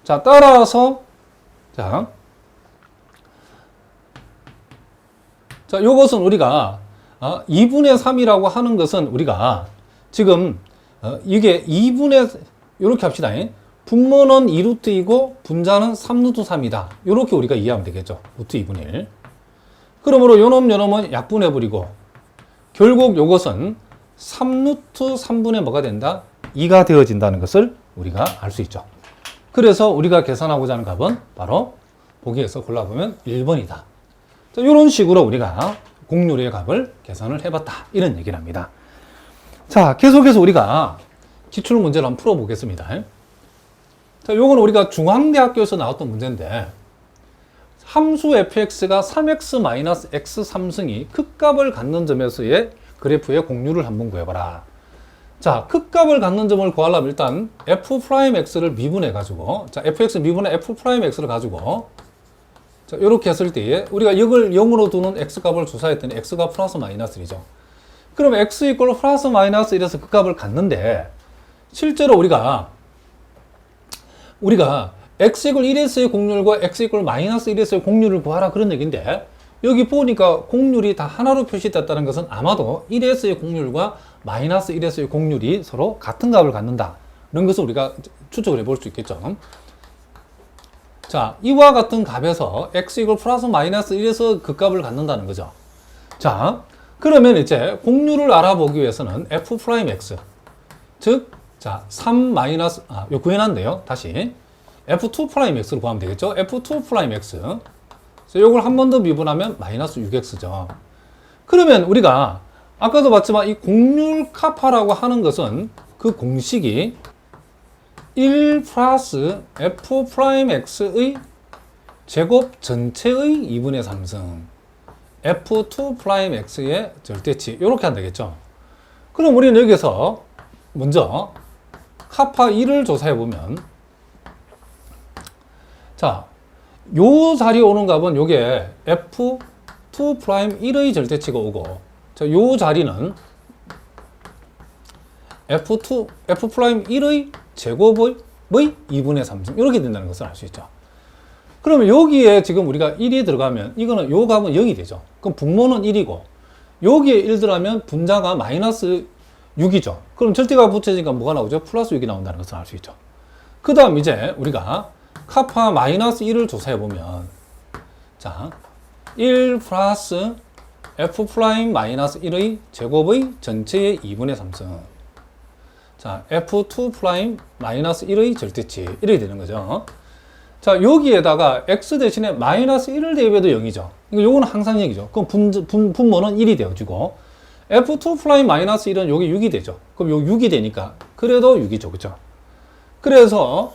자, 따라서 자, 요것은 우리가 2분의 3이라고 하는 것은 우리가 지금 이게 2분의 요렇게 합시다. 분모는 2루트이고 분자는 3루트 3이다. 요렇게 우리가 이해하면 되겠죠. 루트 2분의 1. 그러므로 요놈은 약분해버리고 결국 요것은 3루트 3분의 뭐가 된다? 2가 되어진다는 것을 우리가 알 수 있죠. 그래서 우리가 계산하고자 하는 값은 바로 보기에서 골라보면 1번이다. 자, 이런 식으로 우리가 공률의 값을 계산을 해봤다. 이런 얘기를 합니다. 자, 계속해서 우리가 기출 문제를 한번 풀어보겠습니다. 자, 요건 우리가 중앙대학교에서 나왔던 문제인데 함수 fx가 3x-x3승이 극값을 갖는 점에서의 그래프의 공률을 한번 구해봐라. 자, 극값을 갖는 점을 구하려면 일단 f'x를 미분해가지고, 자, fx 미분해 f'x를 가지고, 자, 요렇게 했을 때에 우리가 이걸 0으로 두는 x값을 조사했더니 x가 플러스 마이너스 1이죠. 그럼 x 이꼴 플러스 마이너스 1에서 극값을 갖는데, 실제로 우리가 x 이꼴 1에서의 공률과 x 이꼴 마이너스 1에서의 공률을 구하라 그런 얘기인데, 여기 보니까 공률이 다 하나로 표시됐다는 것은 아마도 1에서의 공률과 마이너스 1에서의 공률이 서로 같은 값을 갖는다. 이런 것을 우리가 추측을 해볼 수 있겠죠. 자, 이와 같은 값에서 x 이꼴 플러스 마이너스 1에서 그 값을 갖는다는 거죠. 자, 그러면 이제 공률을 알아보기 위해서는 f'x, 즉, 자, 3 마이너스, 요 구해놨는데요. 다시. f2'x로 구하면 되겠죠. f2'x. 요걸 한 번 더 미분하면 마이너스 6x죠. 그러면 우리가 아까도 봤지만 이 공률 카파라고 하는 것은 그 공식이 1 플러스 f'x의 제곱 전체의 2분의 3승 f2'x의 절대치 이렇게 하면 되겠죠. 그럼 우리는 여기서 먼저 카파 1을 조사해 보면, 자, 요 자리에 오는 값은 요게 f2'1의 절대치가 오고, 자, 요 자리는 f'1의 제곱의 2분의 3승 이렇게 된다는 것을 알 수 있죠. 그러면 여기에 지금 우리가 1이 들어가면 이거는 요 값은 0이 되죠. 그럼 분모는 1이고 여기에 1 들어가면 분자가 마이너스 6이죠. 그럼 절대값 붙여지니까 뭐가 나오죠? 플러스 6이 나온다는 것을 알 수 있죠. 그 다음 이제 우리가 카파 마이너스 1을 조사해 보면, 자, 1 플러스 f' 마이너스 1의 제곱의 전체의 2분의 3승. 자, f2' 마이너스 1의 절대치. 이렇게 되는 거죠. 자, 여기에다가 x 대신에 마이너스 1을 대입해도 0이죠. 요거는 항상 0이죠. 그럼 분모는 1이 되어지고, f2' 마이너스 1은 여기 6이 되죠. 그럼 요 6이 되니까, 그래도 6이죠. 그죠? 그래서,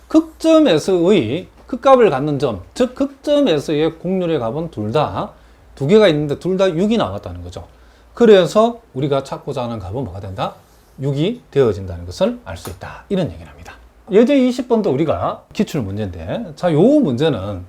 극점에서의 극값을 갖는 점, 즉 극점에서의 공률의 값은 두 개가 있는데 둘 다 6이 나왔다는 거죠. 그래서 우리가 찾고자 하는 값은 뭐가 된다? 6이 되어진다는 것을 알 수 있다. 이런 얘기를 합니다. 예제 20번도 우리가 기출 문제인데, 자, 요 문제는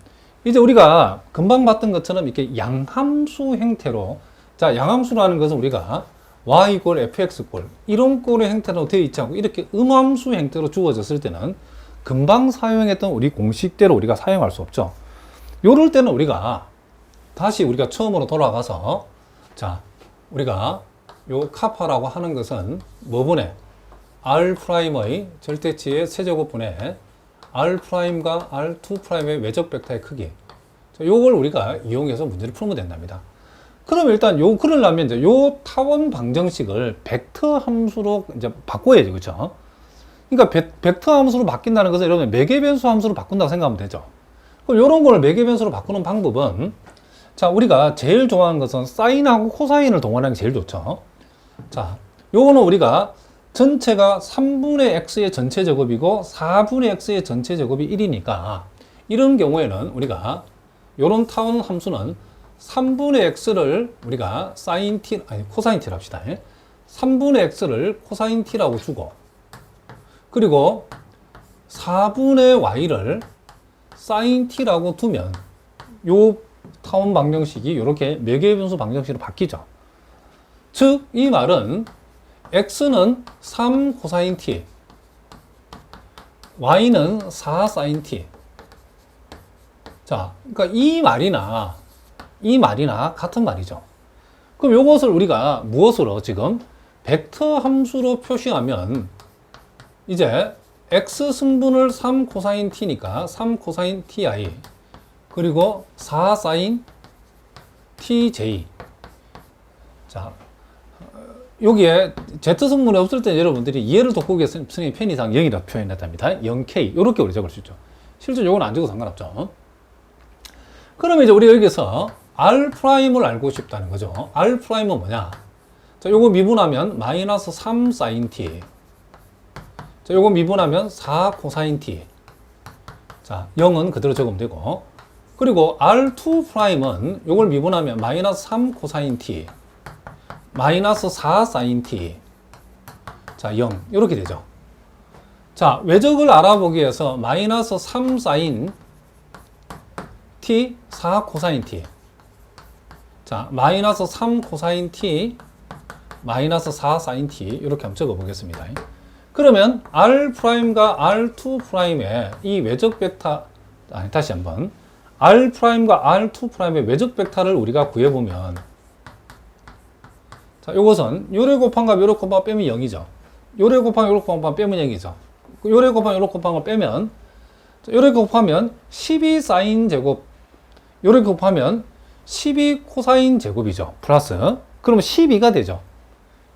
이제 우리가 금방 봤던 것처럼 이렇게 양함수 형태로, 자, 양함수라는 것은 우리가 y 이꼴 fx 꼴 이런 꼴의 형태로 되어 있지 않고 이렇게 음함수 형태로 주어졌을 때는 금방 사용했던 우리 공식대로 우리가 사용할 수 없죠. 요럴 때는 우리가 다시 우리가 처음으로 돌아가서, 자, 우리가 요 카파라고 하는 것은 뭐분의 R'의 절대치의 세제곱분의 R'과 R2'의 외적 벡터의 크기, 요걸 우리가 이용해서 문제를 풀면 된답니다. 그럼 일단 그러려면 이제 요 타원 방정식을 벡터 함수로 이제 바꿔야죠. 그렇죠? 그러니까 벡터 함수로 바뀐다는 것은 여러분 매개 변수 함수로 바꾼다고 생각하면 되죠. 그럼 요런 걸 매개 변수로 바꾸는 방법은, 자, 우리가 제일 좋아하는 것은 사인하고 코사인을 동원하는 게 제일 좋죠. 자, 요거는 우리가 전체가 3분의 x의 전체 제곱이고 4분의 x의 전체 제곱이 1이니까 이런 경우에는 우리가 요런 타원 함수는 3분의 x를 우리가 사인 t, 아니 코사인 t로 합시다. 3분의 x를 코사인 t라고 주고, 그리고 4분의 y를 사인 t라고 두면 요 타원 방정식이 이렇게 매개 변수 방정식으로 바뀌죠. 즉, 이 말은 x는 3 코사인 t, y는 4 사인 t. 자, 그러니까 이 말이나 같은 말이죠. 그럼 이것을 우리가 무엇으로 지금 벡터 함수로 표시하면 이제 x 승분을 3 코사인 t니까 3 코사인 ti 그리고 4 사인 tj. 자, 여기에 z 승분이 없을 때 여러분들이 이해를 돕고 계시는 편의상 0이라고 표현했답니다. 0k 이렇게 우리 적을 수 있죠. 실제 요건 안 적어도 상관없죠. 그러면 이제 우리가 여기서 R'을 알고 싶다는 거죠. R'은 뭐냐? 자, 요거 미분하면 마이너스 3 사인 t. 자, 요거 미분하면 4 코사인 t. 자, 0은 그대로 적으면 되고. 그리고 R2'은 요걸 미분하면 마이너스 3 코사인 t. 마이너스 4 사인 t. 자, 0. 이렇게 되죠. 자, 외적을 알아보기 위해서 마이너스 3 사인 t, 4 코사인 t. 자, 마이너스 3 코사인 t, 마이너스 4 사인 t. 이렇게 한번 적어 보겠습니다. 그러면 R'과 R2'의 이 외적 벡터, 아니, 다시 한번. R'과 R2'의 외적 벡터를 우리가 구해보면, 자, 요것은 요래 곱한 값 요래 곱한 빼면 0이죠. 요래 곱한 요래 곱한 빼면 0이죠. 요래 곱한 요래 곱한 걸 빼면, 요래 곱하면 12 사인 제곱, 요래 곱하면 12 코사인 제곱이죠. 플러스. 그러면 12가 되죠.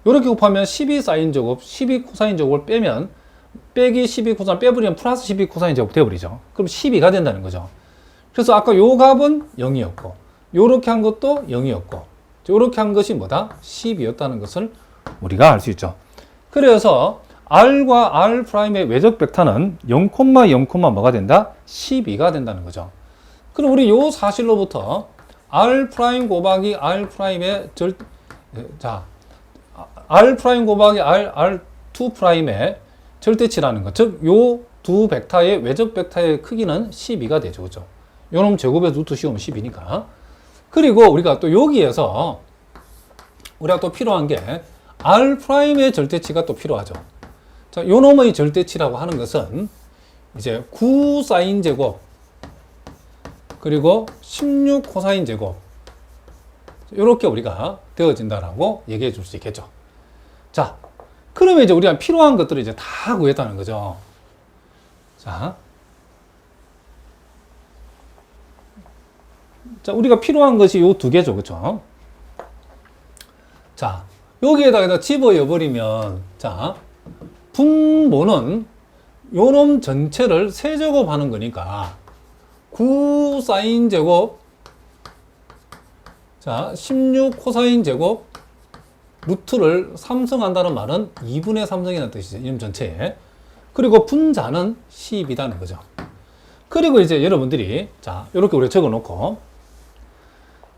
요렇게 곱하면 12 사인 제곱, 12 코사인 제곱을 빼면, 빼기 12 코사인 빼버리면 플러스 12 코사인 제곱 되어버리죠. 그럼 12가 된다는 거죠. 그래서 아까 요 값은 0이었고, 요렇게 한 것도 0이었고, 요렇게 한 것이 뭐다? 10이었다는 것을 우리가 알 수 있죠. 그래서 R과 R'의 외적 벡터는 0, 0, 뭐가 된다? 12가 된다는 거죠. 그럼 우리 요 사실로부터 R' 곱하기 R'의 자, R' 곱하기 R2'의 절대치라는 것. 즉, 요 두 벡터의 외적 벡터의 크기는 12가 되죠. 그죠? 요놈 제곱에 루트 씌우면 10이니까. 그리고 우리가 또 여기에서 우리가 또 필요한 게 R'의 절대치가 또 필요하죠. 자, 요 놈의 절대치라고 하는 것은 이제 9 사인 제곱 그리고 16 코사인 제곱 이렇게 우리가 되어진다라고 얘기해 줄 수 있겠죠. 자, 그러면 이제 우리가 필요한 것들을 이제 다 구했다는 거죠. 자, 우리가 필요한 것이 요 두 개죠. 그렇죠? 자, 여기에다가 집어여버리면, 자, 분모는 요놈 전체를 세제곱하는 거니까 9 사인 제곱, 자, 16 코사인 제곱, 루트를 3승한다는 말은 2분의 3승이라는 뜻이죠. 이놈 전체에. 그리고 분자는 10이라는 거죠. 그리고 이제 여러분들이, 자, 이렇게 우리가 적어 놓고,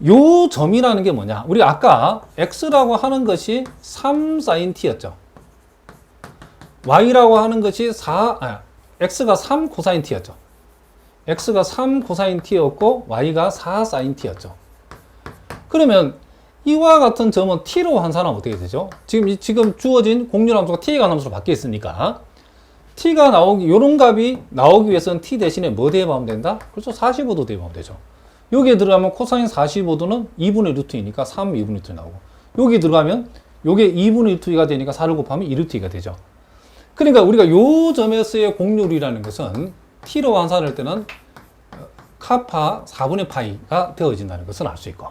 요 점이라는 게 뭐냐? 우리 아까 x라고 하는 것이 3 사인 t였죠. y라고 하는 것이 x가 3 코사인 t였죠. x가 3 코사인 t였고 y가 4 사인 t였죠. 그러면 이와 같은 점은 t로 환산하면 어떻게 되죠? 지금 주어진 공률함수가 t가 함수로 바뀌어 있으니까 t가 요런 값이 나오기 위해서는 t 대신에 뭐 대입하면 된다? 그렇죠. 45도 대입하면 되죠. 여기에 들어가면 코사인 45도는 2분의 루트이니까 3 2분의 루트 나오고, 여기 들어가면 요게 2분의 루트가 되니까 4를 곱하면 2루트가 되죠. 그러니까 우리가 요 점에서의 공률이라는 것은 t로 환산할 때는 카파 4분의 파이가 되어진다는 것을 알 수 있고,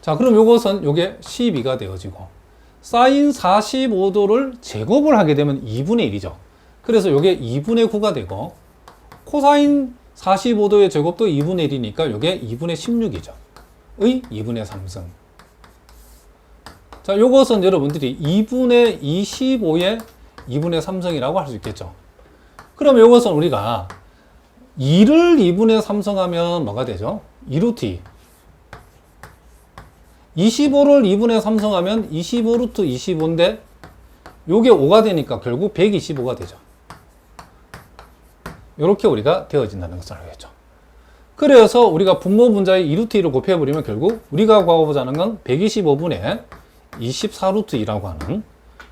자, 그럼 요것은 요게 12가 되어지고, 사인 45도를 제곱을 하게 되면 2분의 1이죠. 그래서 요게 2분의 9가 되고, 코사인 45도의 제곱도 2분의 1이니까 요게 2분의 16이죠. 의 2분의 3승. 자, 요것은 여러분들이 2분의 25의 2분의 3승이라고 할 수 있겠죠. 그럼 요것은 우리가 2를 2분의 3승하면 뭐가 되죠? 2루트 25를 2분의 3승하면 25루트 25인데 요게 5가 되니까 결국 125가 되죠. 이렇게 우리가 되어진다는 것을 알겠죠. 그래서 우리가 분모 분자의 2루트 2를 곱해버리면 결국 우리가 구하고자 하는 건 125분의 24루트 2라고 하는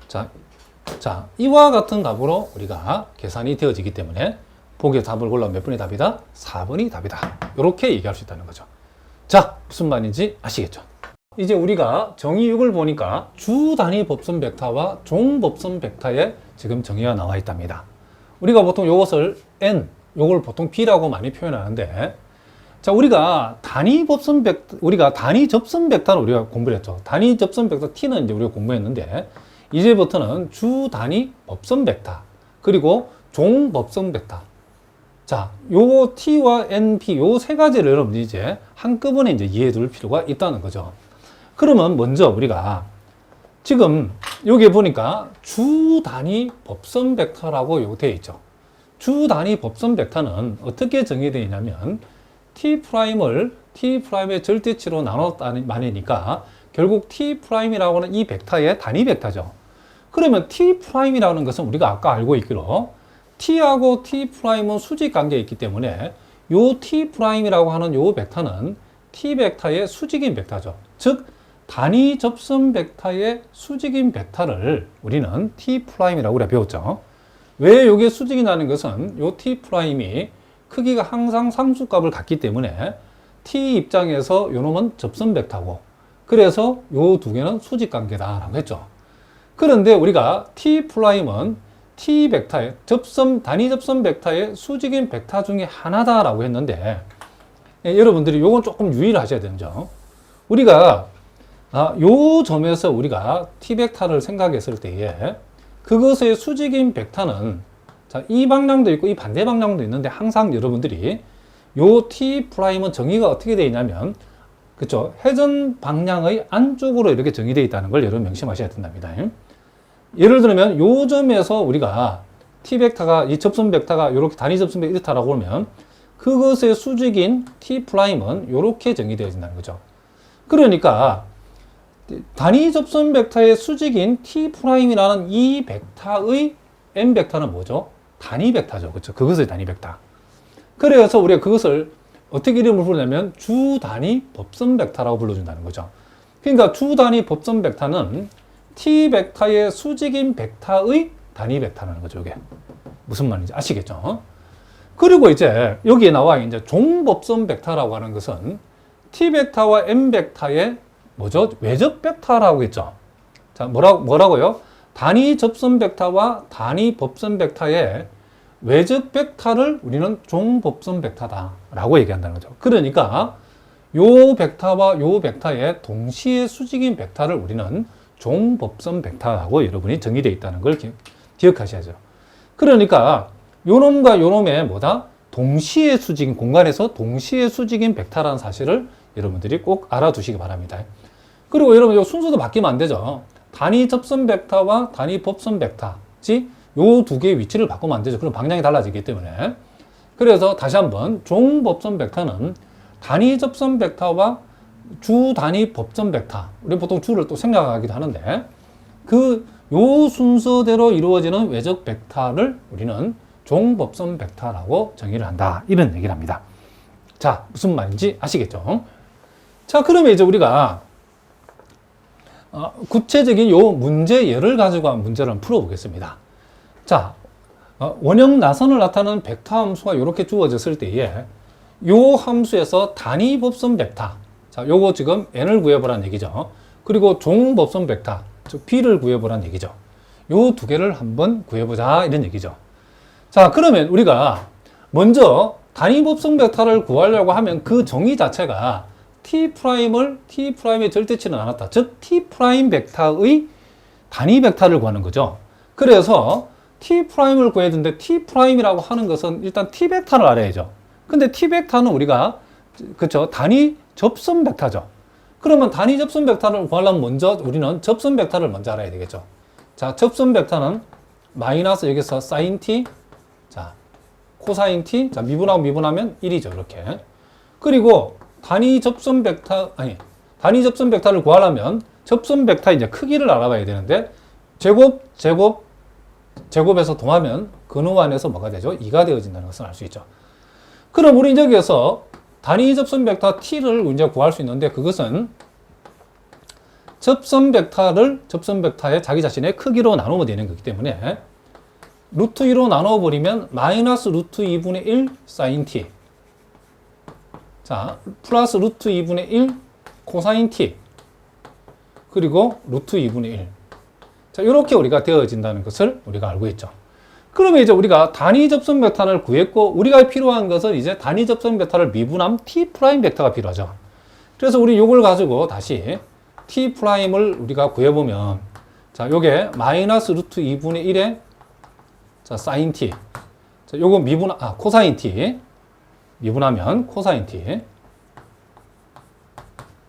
자, 이와 같은 답으로 우리가 계산이 되어지기 때문에 보기에 답을 골라 몇 번이 답이다? 4번이 답이다. 이렇게 얘기할 수 있다는 거죠. 자, 무슨 말인지 아시겠죠? 이제 우리가 정의 6을 보니까 주 단위 법선 벡터와 종 법선 벡터의 지금 정의가 나와 있답니다. 우리가 보통 이것을 N, 요걸 보통 B라고 많이 표현하는데, 자, 우리가 단위 법선 벡터, 우리가 단위 접선 벡터를 우리가 공부를 했죠. 단위 접선 벡터 T는 이제 우리가 공부했는데, 이제부터는 주 단위 법선 벡터, 그리고 종 법선 벡터. 자, 요 T와 NP, 요 세 가지를 여러분들이 이제 한꺼번에 이제 이해해 둘 필요가 있다는 거죠. 그러면 먼저 우리가 지금 여기 보니까 주 단위 법선 벡터라고 요 되어 있죠. 주 단위 법선 벡터는 어떻게 정의되어 있냐면 T'을 T'의 절대치로 나눴다니까 결국 T'이라고 하는 이 벡터의 단위 벡터죠. 그러면 T'이라는 것은 우리가 아까 알고 있기로 T하고 T'은 수직 관계에 있기 때문에 요 T'이라고 하는 요 벡터는 T 벡터의 수직인 벡터죠. 즉 단위 접선 벡터의 수직인 벡터를 우리는 T'이라고 우리가 배웠죠. 왜 이게 수직이 나는 것은 요 T'이 크기가 항상 상수값을 갖기 때문에 T 입장에서 요 놈은 접선 벡터고, 그래서 요 두 개는 수직 관계다라고 했죠. 그런데 우리가 T'은 T 벡터의 단위 접선 벡터의 수직인 벡터 중에 하나다라고 했는데, 여러분들이 요건 조금 유의를 하셔야 되는 점. 우리가 요 점에서 우리가 T 벡터를 생각했을 때에 그것의 수직인 벡터는 자, 이 방향도 있고 이 반대 방향도 있는데 항상 여러분들이 요 T'은 정의가 어떻게 되어 있냐면 그쵸? 회전 방향의 안쪽으로 이렇게 정의되어 있다는 걸 여러분 명심하셔야 된답니다. 예를 들면 요 점에서 우리가 T 벡터가 이 접선 벡터가 이렇게 단위 접선 벡터 이렇다라고 하면 그것의 수직인 T'은 이렇게 정의되어진다는 거죠. 그러니까 단위 접선 벡터의 수직인 T'이라는 이 벡터의 M 벡터는 뭐죠? 단위 벡터죠. 그렇죠? 그것의 단위 벡터. 그래서 우리가 그것을 어떻게 이름을 부르냐면 주 단위 법선 벡터라고 불러준다는 거죠. 그러니까 주 단위 법선 벡터는 T 벡터의 수직인 벡터의 단위 벡터라는 거죠. 이게 무슨 말인지 아시겠죠? 그리고 이제 여기에 나와 이제 종 법선 벡터라고 하는 것은 T 벡터와 M 벡터의 뭐죠? 외적 벡터라고 했죠. 자, 뭐라고요? 단위 접선 벡터와 단위 법선 벡터의 외적 벡터를 우리는 종 법선 벡터다라고 얘기한다는 거죠. 그러니까 요 벡터와 요 벡터의 동시에 수직인 벡터를 우리는 종 법선 벡터라고 여러분이 정의되어 있다는 걸 기억하셔야죠. 그러니까 요놈과 요놈의 뭐다? 동시에 수직인 공간에서 동시에 수직인 벡터라는 사실을 여러분들이 꼭 알아두시기 바랍니다. 그리고 여러분 요 순서도 바뀌면 안 되죠. 단위 접선 벡터와 단위 법선 벡터, 요 두 개의 위치를 바꾸면 안 되죠. 그럼 방향이 달라지기 때문에. 그래서 다시 한번 종 법선 벡터는 단위 접선 벡터와 주 단위 법선 벡터, 우리 보통 주를 또 생각하기도 하는데 요 순서대로 이루어지는 외적 벡터를 우리는 종 법선 벡터라고 정의를 한다. 이런 얘기를 합니다. 자, 무슨 말인지 아시겠죠? 자, 그러면 이제 우리가 구체적인 요 문제 예를 가지고 문제를 한번 풀어보겠습니다. 자, 원형 나선을 나타내는 벡터 함수가 이렇게 주어졌을 때에 요 함수에서 단위 법선 벡터, 자, 요거 지금 n을 구해보라는 얘기죠. 그리고 종 법선 벡터, 즉 b를 구해보라는 얘기죠. 요 두 개를 한번 구해보자 이런 얘기죠. 자, 그러면 우리가 먼저 단위 법선 벡터를 구하려고 하면 그 정의 자체가 T'의 절대치는 나눴다. 즉 T' 벡터의 단위 벡터를 구하는 거죠. 그래서 T'을 구해야 되는데 T'이라고 하는 것은 일단 T 벡터를 알아야죠. 근데 T 벡터는 우리가 그쵸 단위 접선 벡터죠. 그러면 단위 접선 벡터를 구하려면 먼저 우리는 접선 벡터를 먼저 알아야 되겠죠. 자, 접선 벡터는 마이너스 여기서 사인 t, 자, 코사인 t, 자, 미분하면 1이죠. 이렇게. 그리고 단위 접선 벡터를 구하려면 접선 벡터 이제 크기를 알아봐야 되는데 제곱에서 더하면 근호 안에서 뭐가 되죠? 2가 되어진다는 것을 알 수 있죠. 그럼 우리 여기에서 단위 접선 벡터 t를 이제 구할 수 있는데 그것은 접선 벡터의 자기 자신의 크기로 나누면 되는 거기 때문에 루트 2로 나눠버리면 마이너스 루트 2분의 1 사인 t, 자 플러스 루트 2분의 1 코사인 t, 그리고 루트 2분의 1. 자, 이렇게 우리가 되어진다는 것을 우리가 알고 있죠. 그러면 이제 우리가 단위 접선 벡터를 구했고, 우리가 필요한 것은 이제 단위 접선 벡터를 미분함 T' 벡터가 필요하죠. 그래서 우리 이걸 가지고 다시 T'을 우리가 구해보면, 자, 요게 마이너스 루트 2분의 1에, 자, 사인 T. 자, 요거 코사인 T. 미분하면 코사인 T.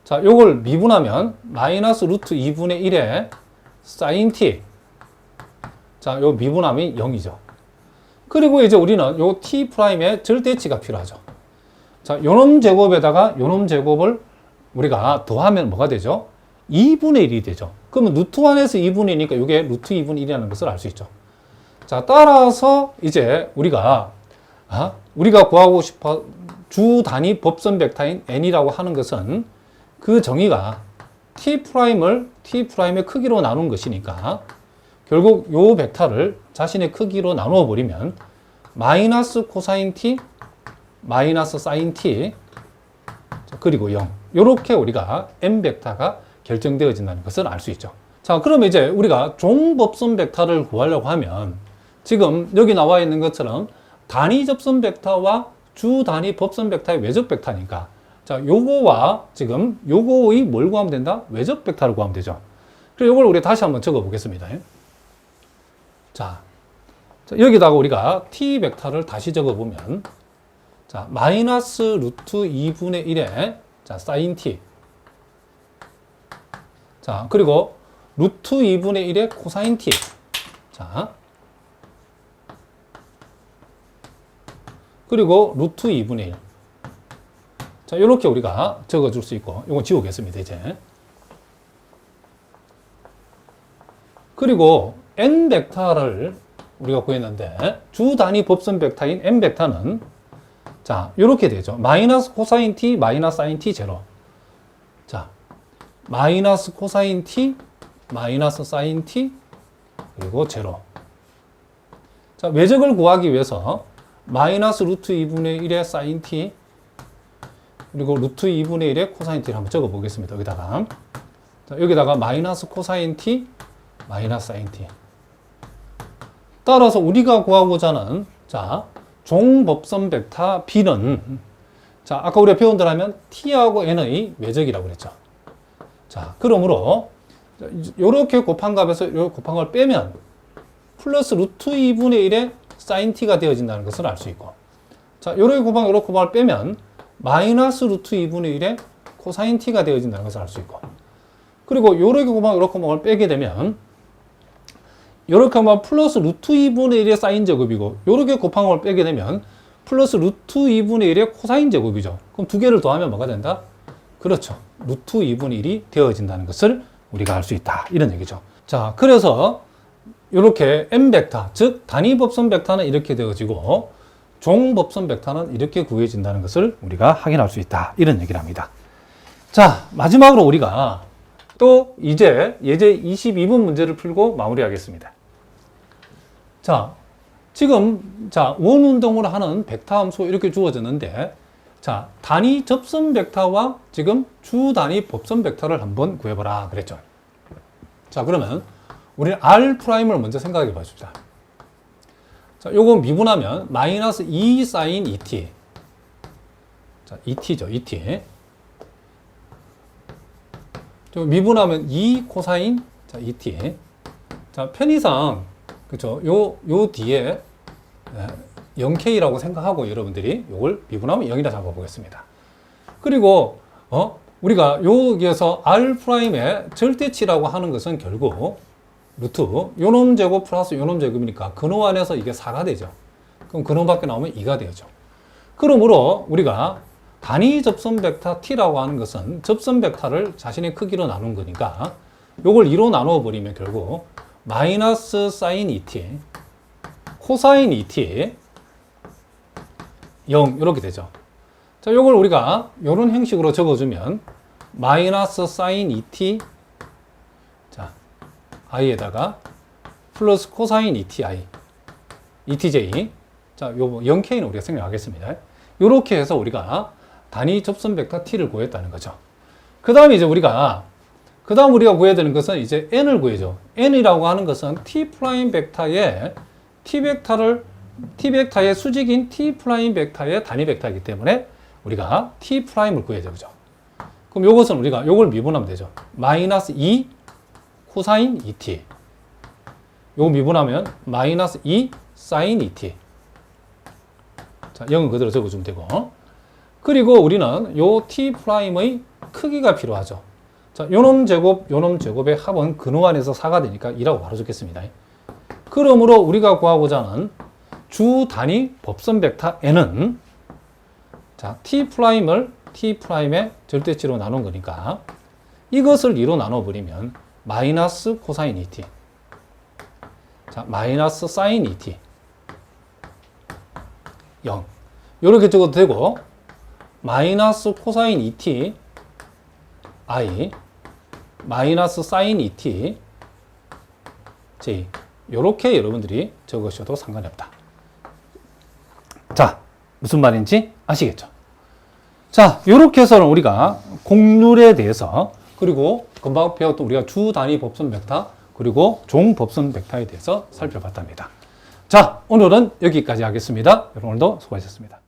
자, 요걸 미분하면 마이너스 루트 2분의 1에 사인 T. 자, 요 미분함이 0이죠. 그리고 이제 우리는 요 T'의 절대치가 필요하죠. 자, 요놈 제곱에다가 요놈 제곱을 우리가 더하면 뭐가 되죠? 2분의 1이 되죠. 그러면 루트 1에서 2분의 1이니까 이게 루트 2분의 1이라는 것을 알 수 있죠. 자, 따라서 이제 우리가 구하고 싶어 주 단위 법선 벡터인 n이라고 하는 것은 그 정의가 T'의 크기로 나눈 것이니까 결국 요 벡터를 자신의 크기로 나누어 버리면 마이너스 코사인 t, 마이너스 사인 t, 그리고 0. 요렇게 우리가 n 벡터가 결정되어진다는 것을 알 수 있죠. 자, 그러면 이제 우리가 종법선 벡터를 구하려고 하면 지금 여기 나와 있는 것처럼 단위 접선 벡터와 주 단위 법선 벡터의 외적 벡터니까, 자, 요거와 지금 요거의 뭘 구하면 된다? 외적 벡터를 구하면 되죠. 그래서 요걸 우리 다시 한번 적어 보겠습니다. 자, 여기다가 우리가 t 벡터를 다시 적어 보면, 자, 마이너스 루트 2분의 1에, 자, 사인 t. 자, 그리고 루트 2분의 1에 코사인 t. 자, 그리고 루트 2분의 1. 자, 이렇게 우리가 적어줄 수 있고, 이건 지우겠습니다, 이제. 그리고 n 벡터를 우리가 구했는데, 주 단위 법선 벡터인 n 벡터는, 자, 이렇게 되죠. 마이너스 코사인 t, 마이너스 사인 t 제로. 자, 마이너스 코사인 t, 마이너스 사인 t, 그리고 제로. 자, 외적을 구하기 위해서 마이너스 루트 2분의 1의 사인 t, 그리고 루트 2분의 1의 코사인 t를 한번 적어 보겠습니다. 여기다가. 자, 여기다가 마이너스 코사인 t, 마이너스 사인 t. 따라서 우리가 구하고자 하는, 자, 종법선 벡터 b는, 자, 아까 우리가 배운 대로 하면 t하고 n의 외적이라고 그랬죠. 자, 그러므로 요렇게 곱한 값에서 요 곱한 걸 빼면 플러스 루트 2분의 1의 사인 t가 되어진다는 것을 알 수 있고, 자, 요렇게 곱한 요렇게 곱한 걸 빼면 마이너스 루트 2분의 1의 코사인 t가 되어진다는 것을 알 수 있고, 그리고 요렇게 곱한 요렇게 곱한 걸 빼게 되면 요렇게 하면 플러스 루트 2분의 1의 사인 제곱이고, 요렇게 곱한 걸 빼게 되면 플러스 루트 2분의 1의 코사인 제곱이죠. 그럼 두 개를 더하면 뭐가 된다? 그렇죠. 루트 2분의 1이 되어진다는 것을 우리가 알 수 있다. 이런 얘기죠. 자, 그래서 이렇게 n 벡터, 즉 단위 법선 벡터는 이렇게 되어지고 종 법선 벡터는 이렇게 구해진다는 것을 우리가 확인할 수 있다. 이런 얘기를 합니다. 자, 마지막으로 우리가 또 이제 예제 22번 문제를 풀고 마무리하겠습니다. 자, 지금 원운동을 하는 벡터 함수 이렇게 주어졌는데, 자, 단위 접선 벡터와 지금 주 단위 법선 벡터를 한번 구해보라 그랬죠. 자, 그러면 우리는 R'을 먼저 생각해 봐줍시다. 자, 요거 미분하면 마이너스 2 사인 2t. 자, 2t죠, 2t. 좀 미분하면 2 코사인 자, 2t. 자, 편의상 그죠? 요 뒤에 0k라고 생각하고 여러분들이 요걸 미분하면 0이라 잡아 보겠습니다. 그리고 우리가 여기에서 R'의 절대치라고 하는 것은 결국 루트 요놈 제곱 플러스 요놈 제곱이니까 근호 안에서 이게 4가 되죠. 그럼 근호 밖에 나오면 2가 되죠. 그러므로 우리가 단위 접선 벡터 t라고 하는 것은 접선 벡터를 자신의 크기로 나눈 거니까 요걸 2로 나누어 버리면 결국 마이너스 사인 2t 코사인 2t 0 이렇게 되죠. 자, 요걸 우리가 요런 형식으로 적어주면 마이너스 사인 2t 자, i에다가 플러스 코사인 2ti 2tj 자, 요 0k는 우리가 생략하겠습니다. 요렇게 해서 우리가 단위 접선 벡터 t를 구했다는 거죠. 그 다음에 이제 우리가 구해야 되는 것은 이제 n을 구해줘. n이라고 하는 것은 t 프라임 벡터의 t 벡터의 수직인 t 프라임 벡터의 단위 벡터이기 때문에 우리가 t 프라임을 구해야 되죠. 그럼 요것은 우리가 요걸 미분하면 되죠. 마이너스 2 코사인 2t. 요거 미분하면 마이너스 2 사인 2t. 자, 0은 그대로 적어주면 되고. 그리고 우리는 요 t 프라임의 크기가 필요하죠. 자, 요놈 제곱의 합은 근호 안에서 4가 되니까 2라고 바로 적겠습니다. 그러므로 우리가 구하고자 하는 주 단위 법선 벡터 n은 자, t 프라임의 절대치로 나눈 거니까 이것을 2로 나눠 버리면 마이너스 코사인 2t. 자, 마이너스 사인 2t. 0. 이렇게 적어도 되고 마이너스 코사인 2t i 마이너스 사인 2t j 이렇게 여러분들이 적으셔도 상관이 없다. 자, 무슨 말인지 아시겠죠? 자, 이렇게 해서는 우리가 곡률에 대해서 그리고 금방 배웠던 우리가 주 단위 법선 벡터 그리고 종 법선 벡터에 대해서 살펴봤답니다. 자, 오늘은 여기까지 하겠습니다. 여러분 오늘도 수고하셨습니다.